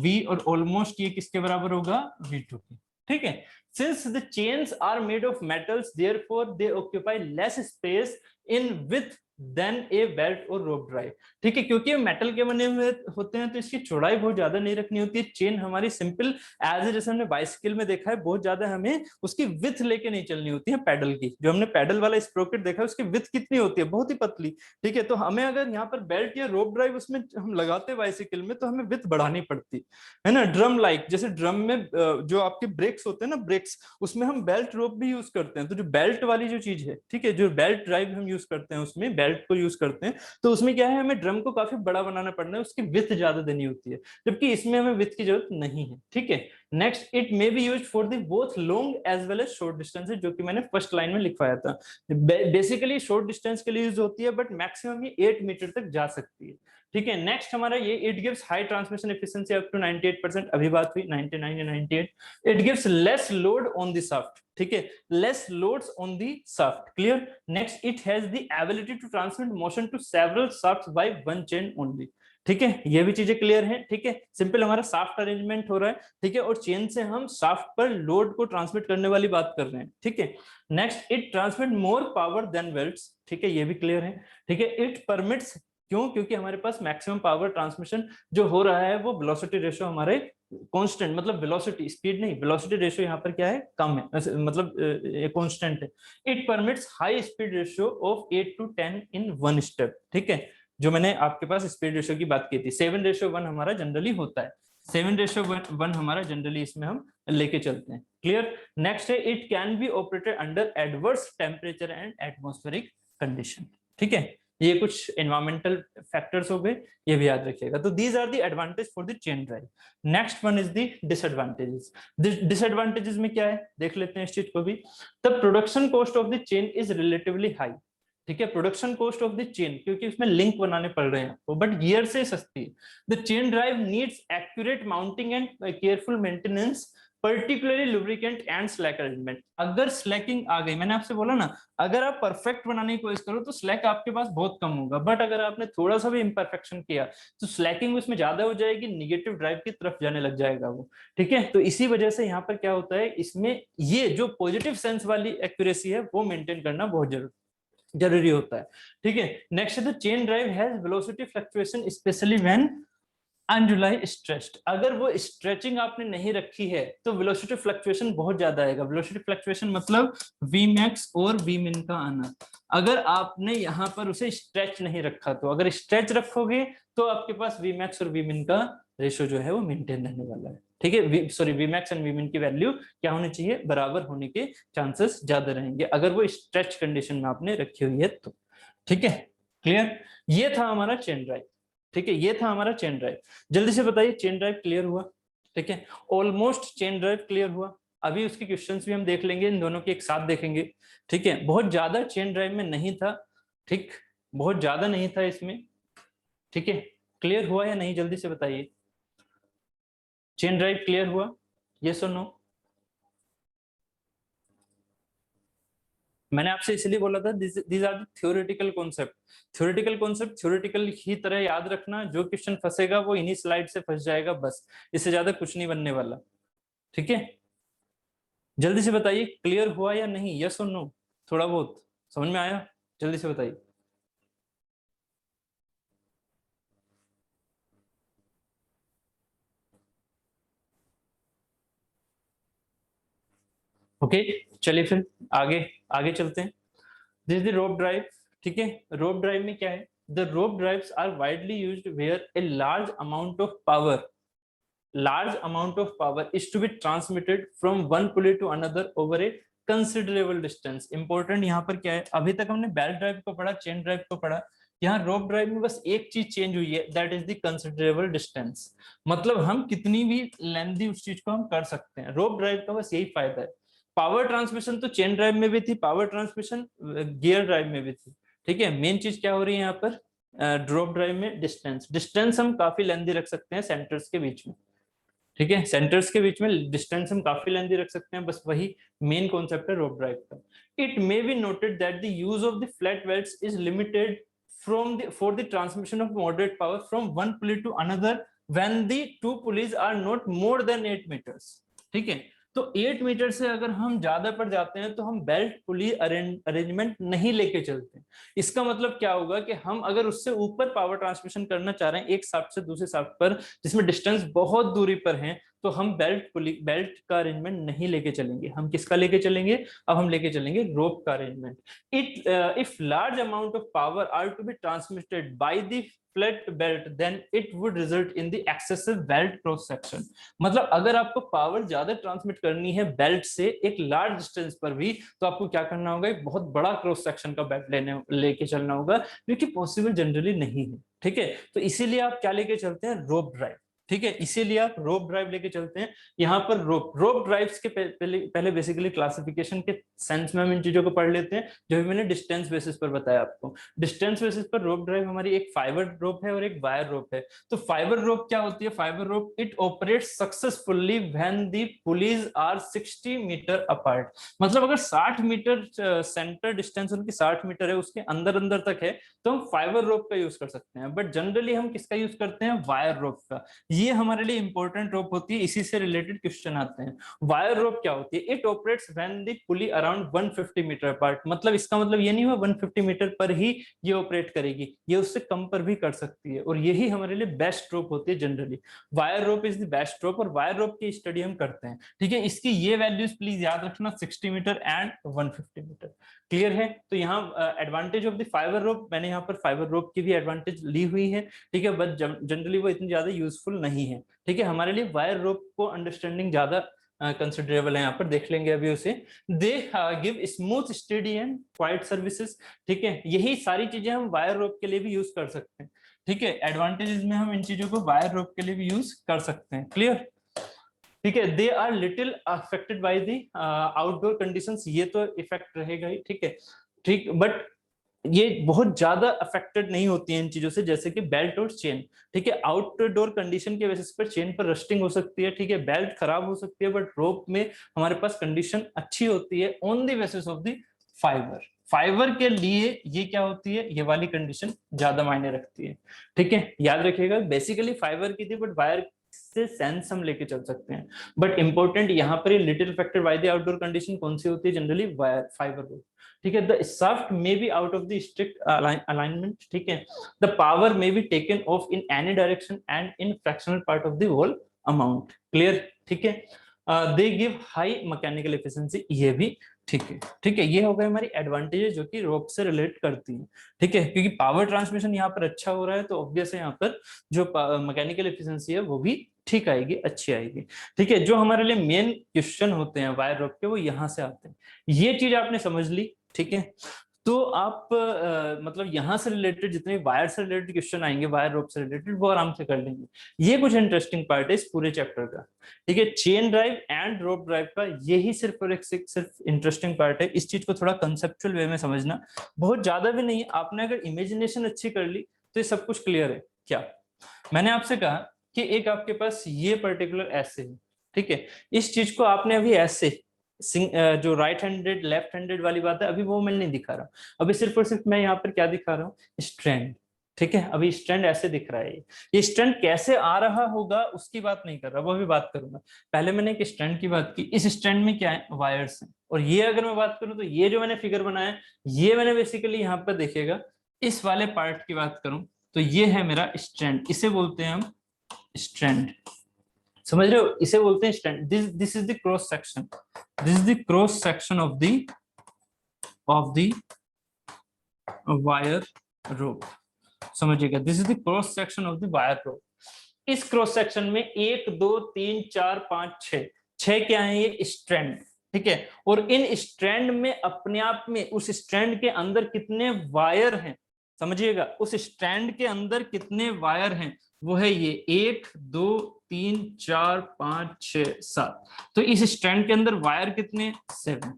V और ऑलमोस्ट ये किसके बराबर होगा, V2 के। ठीक है, since the chains are made of metals therefore they occupy less space in width than a belt और रोप ड्राइव। ठीक है, क्योंकि मेटल के बने हुए होते हैं तो इसकी चौड़ाई बहुत ज्यादा नहीं रखनी होती है। चेन हमारी सिंपल एज ए, जैसे हमने बाइसिकल में देखा है, बहुत ज्यादा हमें उसकी विथ लेके नहीं चलनी होती है पैडल की। जो हमने पैडल वाला स्प्रोकेट देखा है उसकी विथ कितनी होती है, बहुत ही पतली। ठीक है, तो हमें अगर यहाँ पर बेल्ट या रोप ड्राइव उसमें हम लगाते हैं बाइसिकल में, तो हमें विथ बढ़ानी पड़ती है ना। ड्रम लाइक, जैसे ड्रम में जो आपके ब्रेक्स होते हैं ना, ब्रेक्स, उसमें हम बेल्ट रोप भी यूज करते हैं। तो जो बेल्ट वाली जो चीज है, ठीक है, जो बेल्ट ड्राइव हम यूज करते हैं, उसमें बेल्ट को यूज करते हैं, तो उसमें क्या है, हमें ड्रम को काफी बड़ा बनाना पड़ना है, उसकी विथ ज्यादा देनी होती है, जबकि इसमें हमें विथ की जरूरत नहीं है। ठीक है, next, it may be used for the both long as well as short distances, जो कि मैंने फर्स्ट लाइन में लिखवाया था। बेसिकली शॉर्ट डिस्टेंस के लिए यूज होती है, बट मैक्सिमम ये 8 मीटर तक जा सकती है। ठीक है, नेक्स्ट हमारा ये, it gives high transmission efficiency up to 98%, अभी बात हुई 99 या 98। It gives less load on the shaft, ठीक है, less loads on the shaft, clear. Next, it has the ability to transmit motion to several shafts by one chain only. ठीक है, ये भी चीजें क्लियर हैं। ठीक है, सिंपल हमारा शाफ्ट अरेंजमेंट हो रहा है, ठीक है, और चेन से हम शाफ्ट पर लोड को ट्रांसमिट करने वाली बात कर रहे हैं। ठीक है, next, it transmit more power than belts. ठीक है, ये भी क्लियर है। ठीक है, इट परमिट्स, क्यों, क्योंकि हमारे पास मैक्सिमम पावर ट्रांसमिशन जो हो रहा है वो वेलोसिटी रेशियो हमारे कांस्टेंट, मतलब वेलोसिटी, स्पीड नहीं, वेलोसिटी रेशियो यहाँ पर क्या है, कम है, मतलब कांस्टेंट है। It permits high speed ratio of 8 to 10 in one step. ठीक है, जो मैंने आपके पास स्पीड रेशियो की बात की थी, 7:1 हमारा जनरली होता है, 7:1 हमारा जनरली इसमें हम लेके चलते हैं। क्लियर। नेक्स्ट है, it can be operated under adverse temperature and atmospheric condition. ठीक है, ये कुछ एनवायरमेंटल फैक्टर्स हो गए, ये भी याद रखिएगा। तो these are the advantage for the chain drive. Next one is the disadvantages. Disadvantages में क्या है, देख लेते हैं इस चीज को भी। The production cost of the chain is relatively high. ठीक है, production cost of the chain, क्योंकि उसमें लिंक बनाने पड़ रहे हैं आपको, बट गियर से सस्ती है। The chain drive needs accurate mounting and careful maintenance, particularly lubricant and slack arrangement. अगर स्लैकिंग आ गई, मैंने आपसे बोला ना, अगर आप परफेक्ट बनाने की कोशिश करो तो स्लैक आपके पास बहुत कम होगा, बट अगर आपने थोड़ा सा भी इम्परफेक्शन किया तो स्लैकिंग उसमें ज्यादा हो जाएगी, निगेटिव ड्राइव की तरफ जाने लग जाएगा वो। ठीक है, तो इसी वजह से यहाँ पर क्या होता है, इसमें ये जो पॉजिटिव सेंस वाली एक्यूरेसी है वो मेंटेन करना बहुत जरूरी होता है। ठीक है, next, the chain drive has velocity fluctuation specially when unduly stretched. अगर वो स्ट्रेचिंग आपने नहीं रखी है तो वेलोसिटी फ्लक्चुएशन बहुत ज्यादा आएगा। वेलोसिटी फ्लक्चुएशन मतलब वी मैक्स और वी मिन का आना। अगर आपने यहाँ पर उसे स्ट्रेच नहीं रखा, तो अगर स्ट्रेच रखोगे तो आपके पास वी मैक्स और वी मिन का रेशियो जो है वो मेंटेन रहने वाला है। ठीक है, sorry, V max and V min की वैल्यू क्या होनी चाहिए, बराबर होने के चांसेस ज्यादा रहेंगे अगर वो स्ट्रेच कंडीशन में आपने रखी हुई है तो। ठीक है, क्लियर। ये था हमारा चेन ड्राइव। ठीक है, ये था हमारा चेन ड्राइव। जल्दी से बताइए, चेन ड्राइव क्लियर हुआ। ठीक है, ऑलमोस्ट चेन ड्राइव क्लियर हुआ। अभी उसके क्वेश्चंस भी हम देख लेंगे, इन दोनों के एक साथ देखेंगे। ठीक है, बहुत ज्यादा चेन ड्राइव में नहीं था। ठीक, बहुत ज्यादा नहीं था इसमें। ठीक है, क्लियर हुआ या नहीं, जल्दी से बताइए। चेन ड्राइव क्लियर हुआ, यस और नो? मैंने आपसे इसलिए बोला था these are the theoretical concept. Theoretical concept theoretical ही तरह याद रखना, जो क्वेश्चन फंसेगा वो इन्हीं स्लाइड से फंस जाएगा, बस इससे ज्यादा कुछ नहीं बनने वाला। ठीक है, जल्दी से बताइए क्लियर हुआ या नहीं, यस और नो? थोड़ा बहुत समझ में आया, जल्दी से बताइए। ओके, चलिए फिर आगे आगे चलते हैं। This is the rope drive. ठीक है, रोप ड्राइव में क्या है, the rope drives are widely used where a large amount of power is to be transmitted from one pulley to another over a considerable distance। Important यहाँ पर क्या है, अभी तक हमने बेल्ट ड्राइव को पढ़ा, चेन ड्राइव को पढ़ा, यहाँ रोप ड्राइव में बस एक चीज चेंज हुई है, that is the considerable distance. मतलब हम कितनी भी लेंथी उस चीज को हम कर सकते हैं। रोप ड्राइव का बस यही फायदा है। पावर ट्रांसमिशन तो चेन ड्राइव में भी थी, पावर ट्रांसमिशन गियर ड्राइव में भी थी। ठीक है, मेन चीज क्या हो रही है यहाँ पर, ड्रॉप ड्राइव में डिस्टेंस। डिस्टेंस हम काफी लेंथी रख सकते हैं सेंटर्स के बीच में। ठीक है, सेंटर्स के बीच में डिस्टेंस हम काफी लेंथी रख सकते हैं, बस वही मेन कॉन्सेप्ट है रोप ड्राइव का। It may be noted that the use of the flat belts is limited for the transmission of moderate power from one pulley to another when the two pulleys are not more than 8 metres. ठीक है, तो 8 metre से अगर हम ज्यादा पर जाते हैं तो हम बेल्ट पुली अरेंजमेंट नहीं लेके चलते। इसका मतलब क्या होगा कि हम अगर उससे ऊपर पावर ट्रांसमिशन करना चाह रहे हैं एक शाफ्ट से दूसरे शाफ्ट पर, जिसमें डिस्टेंस बहुत दूरी पर है, तो हम बेल्ट का अरेंजमेंट नहीं लेके चलेंगे। हम किसका लेके चलेंगे? अब हम लेके चलेंगे रोप का arrangement. If large amount of power are to be transmitted by the flat belt then it would result in the excessive belt cross section. मतलब अगर आपको पावर ज्यादा ट्रांसमिट करनी है बेल्ट से एक लार्ज डिस्टेंस पर भी, तो आपको क्या करना होगा? एक बहुत बड़ा क्रॉस सेक्शन का बेल्ट लेके चलना होगा, जो कि पॉसिबल जनरली नहीं है। ठीक है, तो इसीलिए आप क्या लेके चलते हैं? रोप ड्राइव। ठीक है, इसीलिए आप रोप ड्राइव लेके चलते हैं। यहाँ पर रोप ड्राइव्स के पहले बेसिकली क्लासिफिकेशन के सेंस में हम इन चीजों को पढ़ लेते हैं, जो भी मैंने डिस्टेंस बेसिस पर बताया आपको। डिस्टेंस बेसिस पर रोप ड्राइव हमारी एक फाइबर रोप है और एक वायर रोप है। तो फाइबर रोप क्या होती है? Fibre rope it operates successfully when the pulleys are 60 metre apart. मतलब अगर 60 मीटर सेंटर डिस्टेंस उनकी 60 मीटर है, उसके अंदर अंदर तक है, तो हम फाइबर रोप का यूज कर सकते हैं। बट जनरली हम किसका यूज करते हैं? वायर रोप का। ये हमारे लिए इंपॉर्टेंट रोप होती है, इसी से रिलेटेड क्वेश्चन आते हैं। वायर रोप क्या होती है? It operates when the pulley around 150 metre apart. मतलब इसका मतलब ये नहीं हुआ 150 मीटर पर ही ये ऑपरेट करेगी, ये उससे कम पर भी कर सकती है, और यही हमारे लिए बेस्ट रोप होती है generally. Wire rope is the best rope, और वायर रोप की स्टडी हम करते हैं। ठीक है, इसकी ये वैल्यूज प्लीज याद रखना, 60 मीटर एंड 150 मीटर। क्लियर है? तो यहाँ एडवांटेज ऑफ द फाइबर रोप, मैंने यहाँ पर फाइबर रोप की भी एडवांटेज ली हुई है। ठीक है, बट जनरली वो इतनी ज्यादा यूजफुल नहीं है। ठीक है, हमारे लिए वायर रोप को अंडरस्टैंडिंग ज्यादा कंसिडरेबल है। यहाँ पर देख लेंगे अभी उसे। They give smooth steady and quite services. ठीक है, यही सारी चीजें हम वायर रोप के लिए भी यूज कर सकते हैं। ठीक है, एडवांटेजेस में हम इन चीजों को वायर रोप के लिए भी यूज कर सकते हैं। क्लियर? ठीक है, they are little affected by the outdoor conditions. ये तो इफेक्ट रहेगा ही। ठीक है, ठीक, बट ये बहुत ज्यादा अफेक्टेड नहीं होती है इन चीजों से, जैसे कि बेल्ट और चेन। ठीक है, आउटडोर कंडीशन के बेसिस पर चेन पर रस्टिंग हो सकती है। ठीक है, बेल्ट खराब हो सकती है, बट रोप में हमारे पास कंडीशन अच्छी होती है on the basis of the fibre. Fibre के लिए ये क्या होती है? ये वाली कंडीशन ज्यादा मायने रखती है। ठीक है, याद रखिएगा, बेसिकली फाइबर की थी, बट वायर से सेंस हम लेके चल सकते हैं। बट इंपॉर्टेंट यहाँ पर little affected by the outdoor condition कौन सी होती है? Generally wire fibre rope. ठीक है, the shaft may be out of the strict alignment. ठीक है, the power may be taken off in any direction and in fractional part of the whole amount. Clear? ठीक है, they give high mechanical efficiency, ये भी ठीक है। ठीक है, ये हो गए हमारी एडवांटेजेस जो कि रोप से रिलेट करती हैं। ठीक है, क्योंकि पावर ट्रांसमिशन यहाँ पर अच्छा हो रहा है, तो ऑब्वियस है यहाँ पर जो मैकेनिकल एफिशिएंसी है वो भी ठीक आएगी, अच्छी आएगी। ठीक है, जो हमारे लिए मेन क्वेश्चन होते हैं वायर रोप के, वो यहाँ से आते हैं। ये चीज आपने समझ ली। ठीक है, तो आप मतलब यहाँ से रिलेटेड जितने वायर से रिलेटेड क्वेश्चन आएंगे, वायर रोप से रिलेटेड, वो आराम से कर लेंगे। ये कुछ इंटरेस्टिंग पार्ट है इस पूरे चैप्टर का। ठीक है, chain drive and rope drive का यही सिर्फ और सिर्फ इंटरेस्टिंग पार्ट है। इस चीज को थोड़ा कंसेप्चुअल वे में समझना, बहुत ज्यादा भी नहीं। आपने अगर इमेजिनेशन अच्छी कर ली तो ये सब कुछ क्लियर है। क्या मैंने आपसे कहा कि एक आपके पास ये पर्टिकुलर ऐसे है। ठीक है, इस चीज को आपने अभी ऐसे जो राइट हैंडेड लेफ्ट हैंडेड वाली बात है, अभी वो मैं नहीं दिखा रहा हूँ। अभी सिर्फ और सिर्फ मैं यहाँ पर क्या दिखा रहा हूँ? स्ट्रैंड। ठीक है, अभी स्ट्रैंड ऐसे दिख रहा है। ये स्ट्रैंड कैसे आ रहा होगा उसकी बात नहीं कर रहा, वो भी बात करूंगा। पहले मैंने एक स्ट्रैंड की बात की। इस स्ट्रैंड में क्या है? वायर्स हैं। और ये अगर मैं बात करूं तो ये जो मैंने फिगर बनाया, ये मैंने बेसिकली यहाँ पर देखिएगा, इस वाले पार्ट की बात करूं तो ये है मेरा स्ट्रैंड। इसे बोलते हैं हम स्ट्रैंड। समझ रहे हो? इसे बोलते हैं strand. This is the cross section. This is the cross section of the wire rope. समझिएगा, this is the cross section of the wire rope. इस क्रॉस सेक्शन में 1 2 3 4 5 6 6 क्या है? ये स्ट्रैंड। ठीक है, और इन स्ट्रैंड में अपने आप में उस स्ट्रैंड के अंदर कितने वायर हैं? समझिएगा, उस स्ट्रैंड के अंदर कितने वायर हैं, वो है ये 1 2 3 4 5 6 7। तो इस स्ट्रैंड के अंदर वायर कितने? 7।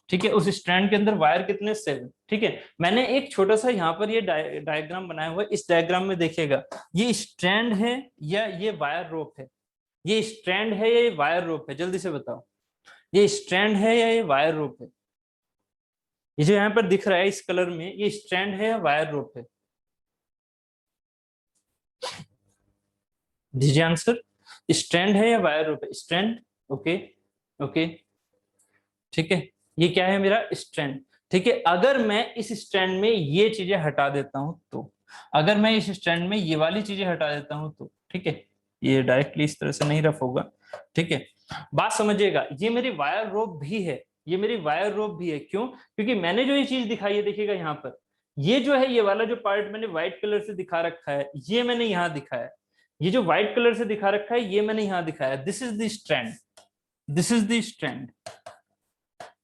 ठीक है, उस स्ट्रैंड के अंदर वायर कितने? 7। ठीक है, मैंने एक छोटा सा यहाँ पर ये डायग्राम बनाया हुआ है। इस डायग्राम में देखिएगा, ये स्ट्रैंड है या ये वायर रोप है? ये स्ट्रैंड है या ये वायर रोप है? जल्दी से बताओ, ये स्ट्रैंड है या ये वायर रोप है? ये जो यहाँ पर दिख रहा है इस कलर में, ये स्ट्रैंड है या वायर रोप है? दीजिए आंसर। स्ट्रैंड है या वायर रोप है? स्ट्रैंड। ओके, ओके, ठीक है, ये क्या है मेरा स्ट्रैंड। ठीक है, अगर मैं इस स्ट्रैंड में ये चीजें हटा देता हूं तो, अगर मैं इस स्ट्रैंड में ये वाली चीजें हटा देता हूं तो, ठीक है, ये डायरेक्टली इस तरह से नहीं रफ होगा, ठीक है, बात समझिएगा, ये मेरी वायर रोप भी है, ये मेरी वायर रोप भी है, क्यों, क्योंकि मैंने जो ये चीज दिखाई है, देखिएगा यहाँ पर, ये जो है, ये वाला जो पार्ट मैंने व्हाइट कलर से दिखा रखा है, ये मैंने यहाँ दिखाया, ये जो व्हाइट कलर से दिखा रखा है, ये मैंने यहाँ दिखाया, this is the strand, this is the strand,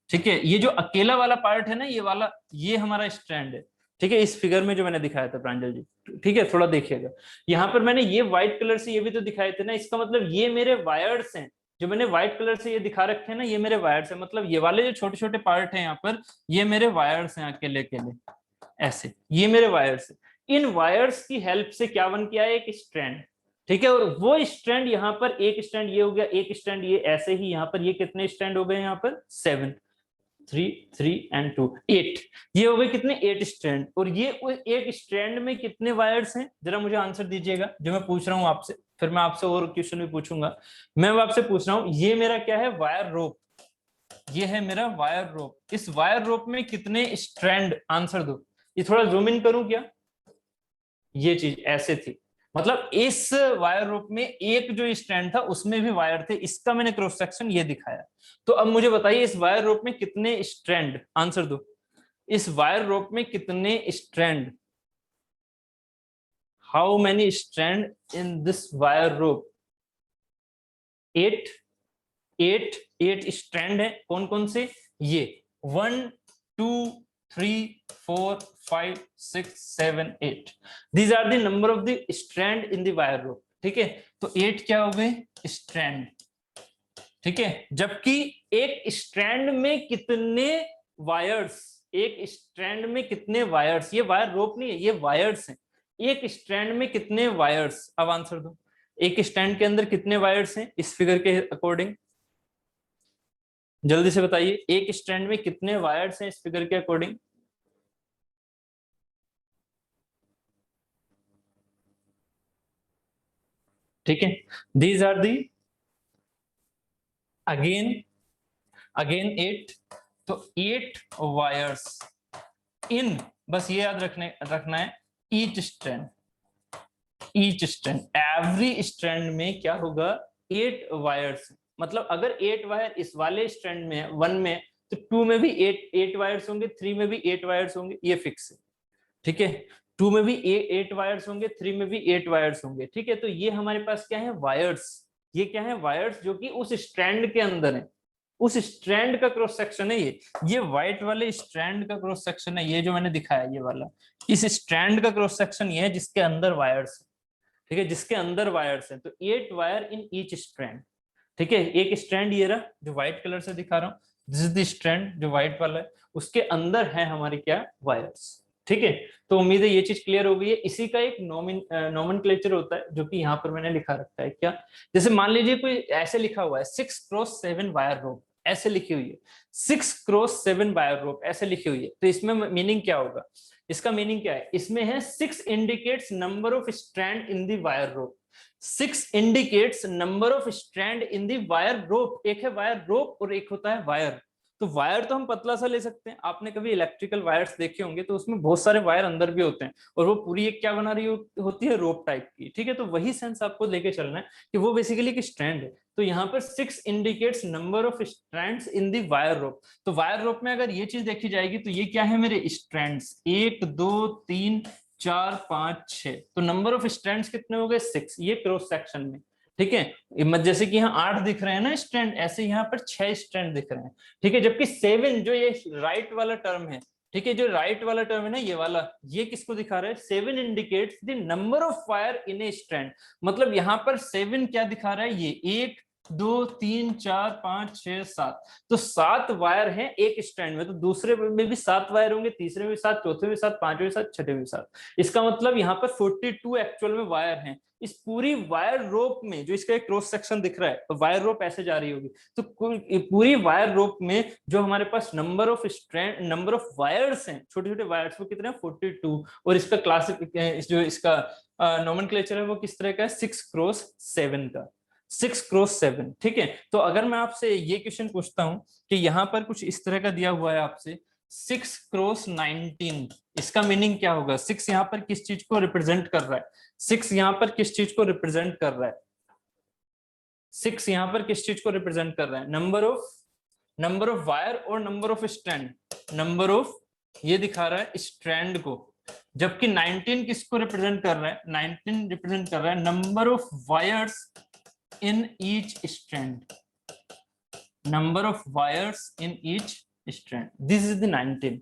ठीक है, ये जो अकेला वाला पार्ट है ना, ये वाला, ये हमारा स्ट्रैंड है, ठीक है, इस फिगर में जो मैंने दिखाया था प्रांजल जी, ठीक है, थोड़ा देखिएगा, यहाँ पर मैंने ये व्हाइट कलर से ये भी तो दिखाए थे ना, इसका मतलब ये मेरे वायर्स हैं, जो मैंने व्हाइट कलर से ये दिखा रखे हैं ना, ये मेरे वायर्स हैं, मतलब ये वाले जो छोटे छोटे पार्ट हैं यहाँ पर, ये मेरे वायर्स हैं, अकेले अकेले ऐसे, ये मेरे वायर्स हैं, इन वायर्स की हेल्प से क्या बन किया है, एक स्ट्रैंड, ठीक है, और वो स्ट्रैंड यहाँ पर, एक स्ट्रैंड ये हो गया, एक स्ट्रैंड ये, ऐसे ही यहाँ पर ये कितने स्ट्रैंड हो गए यहाँ पर, 7, 3 एंड 2, 8, ये हो गए कितने, 8 स्ट्रैंड, और ये एक स्ट्रैंड में कितने वायर्स हैं, जरा मुझे आंसर दीजिएगा, जो मैं पूछ रहा हूँ आपसे, फिर मैं आपसे और क्वेश्चन भी पूछूंगा, मैं आपसे पूछ रहा हूँ, ये मेरा क्या है, वायर रोप, ये है मेरा वायर रोप, इस वायर रोप में कितने स्ट्रैंड, आंसर दो, ये थोड़ा जूम इन करूं क्या, ये चीज ऐसे थी, मतलब इस वायर रोप में एक जो स्ट्रैंड था उसमें भी वायर थे, इसका मैंने क्रॉस सेक्शन ये दिखाया, तो अब मुझे बताइए इस वायर रोप में कितने स्ट्रैंड, आंसर दो, इस वायर रोप में कितने strand, how many strand in this wire rope, 8, 8 strand है, कौन कौन से, ये 1 2 3 4 5 6 7 8, these are the number of the strand in the wire rope, ठीक है, तो 8 क्या हो गए, स्ट्रैंड, ठीक है, जबकि एक स्ट्रैंड में कितने वायर्स, एक स्ट्रैंड में कितने वायर्स, ये वायर रोप नहीं है, ये वायर्स हैं, एक स्ट्रैंड में कितने वायर्स, अब आंसर दो, एक स्ट्रैंड के अंदर कितने वायर्स हैं इस फिगर के अकॉर्डिंग, जल्दी से बताइए, एक स्ट्रैंड में कितने वायर्स हैं इस फिगर के अकॉर्डिंग, ठीक है, these are the, again again 8, तो 8 वायर्स इन, बस ये याद रखना है, ईच स्ट्रैंड एवरी स्ट्रैंड में क्या होगा, 8 वायर्स, मतलब अगर 8 वायर इस वाले स्ट्रैंड में 1 में, तो 2 में भी 8 वायर्स होंगे, 3 में भी 8 वायर्स होंगे, ये फिक्स है, ठीक है, 2 में भी 8 वायर्स होंगे, 3 में भी 8 वायर्स होंगे, ठीक है, तो ये हमारे पास क्या है, वायर्स, ये क्या है, वायर्स, जो कि उस स्ट्रैंड के अंदर है, उस स्ट्रैंड का क्रॉस सेक्शन है ये व्हाइट वाले स्ट्रैंड का क्रॉस सेक्शन है, ये जो मैंने दिखाया ये वाला, इस स्ट्रैंड का क्रॉस सेक्शन ये है जिसके अंदर वायर्स है, ठीक है, जिसके अंदर वायर्स है, तो 8 वायर इन ईच स्ट्रैंड, ठीक है, एक स्ट्रैंड ये रहा जो व्हाइट कलर से दिखा रहा हूँ, दिस इज द स्ट्रैंड जो व्हाइट वाला है, उसके अंदर है हमारे क्या, वायर्स, ठीक है, तो उम्मीद है ये चीज क्लियर हो गई है, इसी का एक नोमेनक्लेचर होता है जो कि यहाँ पर मैंने लिखा रखा है, क्या, जैसे मान लीजिए कोई ऐसे लिखा हुआ है 6x7 वायर रोप, ऐसे लिखी हुई है, 6x7 वायर रोप ऐसे लिखी हुई है, तो इसमें मीनिंग क्या होगा, इसका मीनिंग क्या है, इसमें है 6 indicates number of strand in the wire rope, 6 indicates number of strand in the wire रोप, एक है वायर रोप और एक होता है वायर, तो वायर तो हम पतला सा ले सकते हैं, आपने कभी इलेक्ट्रिकल वायर्स देखे होंगे तो उसमें बहुत सारे वायर अंदर भी होते हैं, और वो पूरी एक क्या बना रही होती है, रोप टाइप की, ठीक है, तो वही सेंस आपको लेके चलना है कि वो बेसिकली एक स्ट्रैंड है, तो यहाँ पर 6 indicates number of strands in the wire रोप, तो वायर रोप में अगर ये चीज देखी जाएगी तो ये क्या है मेरे स्ट्रैंड्स, 1 2 3 4 5 6, तो नंबर ऑफ स्ट्रैंड्स कितने हो गए, 6, ये क्रॉस सेक्शन में, ठीक है, जैसे कि यहाँ 8 दिख रहे हैं ना स्ट्रैंड, ऐसे यहाँ पर 6 स्ट्रैंड दिख रहे हैं, ठीक है, जबकि 7 जो ये राइट वाला टर्म है, ठीक है, जो राइट वाला टर्म है ना ये वाला, ये किसको दिखा रहा है, 7 indicates the number of wire in A strand, मतलब यहाँ पर 7 क्या दिखा रहा है, ये 1 2 3 4 5 6 7, तो 7 वायर हैं एक स्ट्रैंड में, तो दूसरे में भी 7 वायर होंगे, तीसरे में भी 7, चौथे में 7, पांचवें में 7, छठे में 7, इसका मतलब यहाँ पर 42 एक्चुअल में वायर हैं इस पूरी वायर रोप में, जो इसका एक क्रॉस सेक्शन दिख रहा है, तो वायर रोप ऐसे जा रही होगी, तो पूरी वायर रोप में जो हमारे पास number of strand, number of wires हैं, छोटे छोटे वायर्स, वो कितने हैं, 42, और इसका क्लासिक जो इसका नोमेनक्लेचर है वो किस तरह का है, 6x7 का, 6 क्रॉस 7, ठीक है। तो अगर मैं आपसे ये क्वेश्चन पूछता हूं कि यहाँ पर कुछ इस तरह का दिया हुआ है आपसे 6 क्रॉस 19, इसका मीनिंग क्या होगा? 6 यहाँ पर किस चीज को रिप्रेजेंट कर रहा है? 6 यहाँ पर किस चीज को रिप्रेजेंट कर रहा है? 6 यहाँ पर किस चीज को रिप्रेजेंट कर रहा है? नंबर ऑफ वायर और number of strand? Number of, ये दिखा रहा है स्ट्रैंड को, जबकि 19 किसको रिप्रेजेंट कर रहा है? 19 रिप्रेजेंट कर रहा है number of wires in each strand, number of wires in each strand, this is the 19।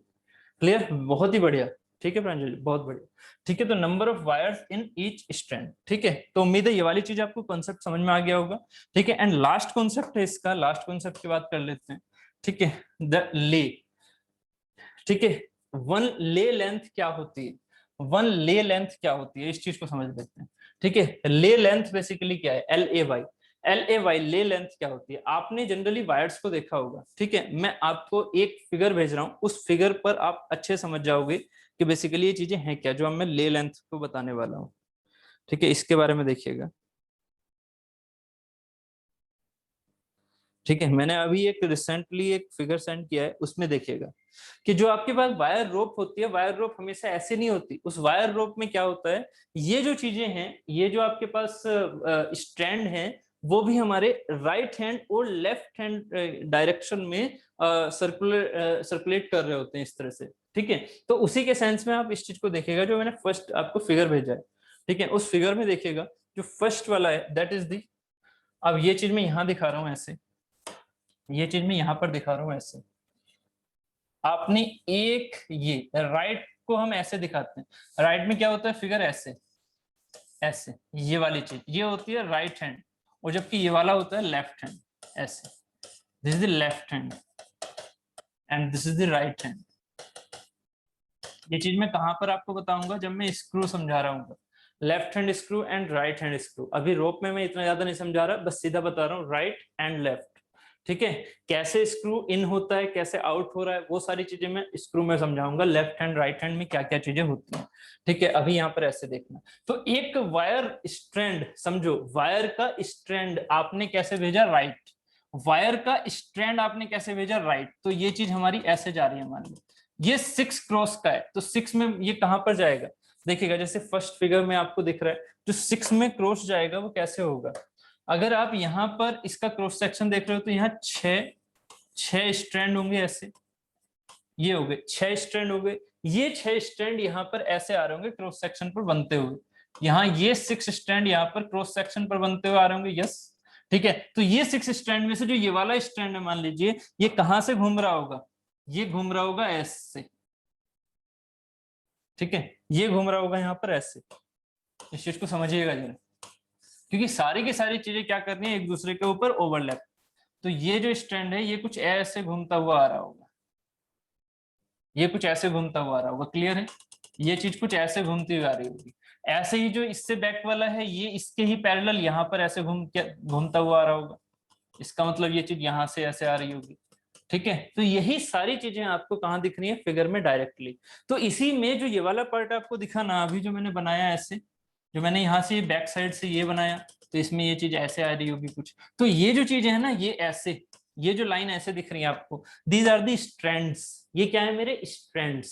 Clear? बहुत ही बढ़िया, ठीक है प्रांजलि, बहुत बढ़िया, ठीक है। तो number of wires in each strand, ठीक है। तो उम्मीद है ये वाली चीज आपको कॉन्सेप्ट समझ में आ गया होगा, ठीक है। एंड लास्ट कॉन्सेप्ट है इसका, लास्ट कॉन्सेप्ट की बात कर लेते हैं, ठीक है। द ले, ठीक है। वन ले लेंथ क्या होती है? वन ले लेंथ क्या होती है, इस चीज को समझ लेते हैं, ठीक है। ले लेंथ बेसिकली क्या है? LAY, LAY ले लेंथ क्या होती है? आपने जनरली वायर्स को देखा होगा, ठीक है। मैं आपको एक फिगर भेज रहा हूं, उस फिगर पर आप अच्छे समझ जाओगे कि बेसिकली ये चीजें हैं क्या, जो अब मैं ले लेंथ को बताने वाला हूँ, ठीक है। इसके बारे में देखिएगा, ठीक है। मैंने अभी एक रिसेंटली एक फिगर सेंड किया है, उसमें देखिएगा कि जो आपके पास वायर रोप होती है, वायर रोप हमेशा ऐसे नहीं होती। उस वायर रोप में क्या होता है, ये जो चीजें हैं, ये जो आपके पास स्ट्रैंड हैं, वो भी हमारे राइट हैंड और लेफ्ट हैंड डायरेक्शन में सर्कुलेट कर रहे होते हैं, इस तरह से, ठीक है। तो उसी के सेंस में आप इस चीज को देखिएगा, जो मैंने फर्स्ट आपको फिगर भेजा है, ठीक है। उस फिगर में देखिएगा, जो फर्स्ट वाला है दैट इज दी, अब ये चीज मैं यहाँ दिखा रहा हूँ ऐसे, ये चीज मैं यहाँ पर दिखा रहा हूँ ऐसे। आपने एक ये राइट को हम ऐसे दिखाते हैं, राइट में क्या होता है फिगर ऐसे, ऐसे, ये वाली चीज ये होती है राइट हैंड, और जबकि ये वाला होता है लेफ्ट हैंड, ऐसे। This is the left hand and this is the right hand. ये चीज मैं कहां पर आपको बताऊंगा? जब मैं स्क्रू समझा रहा हूँ, left hand screw and right hand screw. अभी रोप में मैं इतना ज्यादा नहीं समझा रहा, बस सीधा बता रहा हूँ राइट एंड लेफ्ट, ठीक है। कैसे स्क्रू इन होता है, कैसे आउट हो रहा है, वो सारी चीजें मैं स्क्रू में समझाऊंगा, लेफ्ट हैंड राइट हैंड में क्या क्या चीजें होती हैं, ठीक है। अभी यहाँ पर ऐसे देखना, तो एक वायर स्ट्रैंड समझो, वायर का स्ट्रैंड आपने कैसे भेजा? राइट। वायर का स्ट्रैंड आपने कैसे भेजा? राइट। तो ये चीज हमारी ऐसे जा रही है, मान लो ये 6 क्रॉस का है, तो 6 में ये कहां पर जाएगा? देखिएगा, जैसे फर्स्ट फिगर में आपको दिख रहा है, जो 6 में क्रॉस जाएगा वो कैसे होगा? अगर आप यहाँ पर इसका क्रॉस सेक्शन देख रहे हो, तो यहाँ 6 स्ट्रैंड होंगे ऐसे, ये हो गए 6 स्ट्रैंड हो गए। ये 6 स्ट्रैंड यहाँ पर ऐसे आ रहे होंगे क्रॉस सेक्शन पर बनते हुए, यहाँ ये 6 स्ट्रैंड यहाँ पर क्रॉस सेक्शन पर बनते हुए आ रहे होंगे, यस, ठीक है। तो ये 6 स्ट्रैंड में से जो ये वाला स्ट्रैंड है, मान लीजिए ये कहां से घूम रहा होगा? ये घूम रहा होगा ऐसे, ठीक है। ये घूम रहा होगा यहाँ पर ऐसे, इस चीज को समझिएगा जरा, क्योंकि सारी की सारी चीजें क्या करनी है, एक दूसरे के ऊपर ओवरलैप। तो ये जो स्ट्रैंड है, ये कुछ ऐसे घूमता हुआ आ रहा होगा, ये कुछ ऐसे घूमता हुआ आ रहा होगा, क्लियर है? ये चीज कुछ ऐसे घूमती हुई आ रही होगी। ऐसे ही जो इससे बैक वाला है, ये इसके ही पैरेलल यहाँ पर ऐसे घूमता हुआ आ रहा होगा, इसका मतलब ये चीज यहाँ से ऐसे आ रही होगी, ठीक है। तो यही सारी चीजें आपको कहाँ दिख रही है? फिगर में डायरेक्टली। तो इसी में जो ये वाला पार्ट आपको दिखा ना, अभी जो मैंने बनाया ऐसे, जो मैंने यहाँ से बैक साइड से ये बनाया, तो इसमें ये चीज ऐसे आ रही होगी कुछ। तो ये जो चीज है ना, ये ऐसे, ये जो लाइन ऐसे दिख रही है आपको, दीज आर दी स्ट्रैंड्स। ये क्या है? मेरे स्ट्रैंड्स,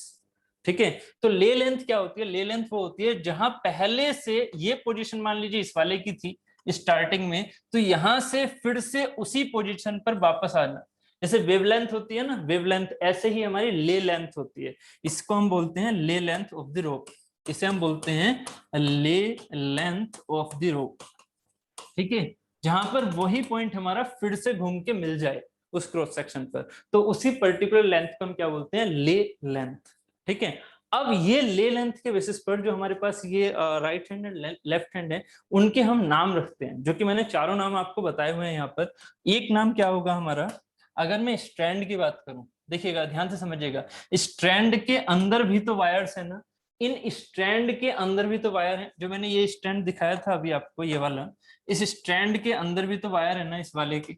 ठीक है। तो ले लेंथ क्या होती है? ले लेंथ वो होती है जहां पहले से ये पोजीशन मान लीजिए इस वाले की थी स्टार्टिंग में, तो यहां से फिर से उसी पोजीशन पर वापस आना। जैसे वेवलेंथ होती है ना, वेवलेंथ, ऐसे ही हमारी ले लेंथ होती है। इसको हम बोलते हैं ले लेंथ ऑफ द रोप, इसे हम बोलते हैं ले लेंथ ऑफ द रोप, ठीक है। जहां पर वही पॉइंट हमारा फिर से घूम के मिल जाए उस क्रॉस सेक्शन पर, तो उसी पर्टिकुलर लेंथ को हम क्या बोलते हैं? ले लेंथ, ठीक है। अब ये ले लेंथ के बेसिस पर जो हमारे पास ये right hand and left hand है, उनके हम नाम रखते हैं, जो कि मैंने चारों नाम आपको बताए हुए हैं यहाँ पर। एक नाम क्या होगा हमारा? अगर मैं स्ट्रैंड की बात करूं, देखिएगा ध्यान से समझिएगा, स्ट्रैंड के अंदर भी तो वायर्स है ना, इन स्ट्रैंड के अंदर भी तो वायर है। जो मैंने ये स्ट्रैंड दिखाया था अभी आपको, ये वाला, इस स्ट्रैंड के अंदर भी तो वायर है ना, इस वाले के।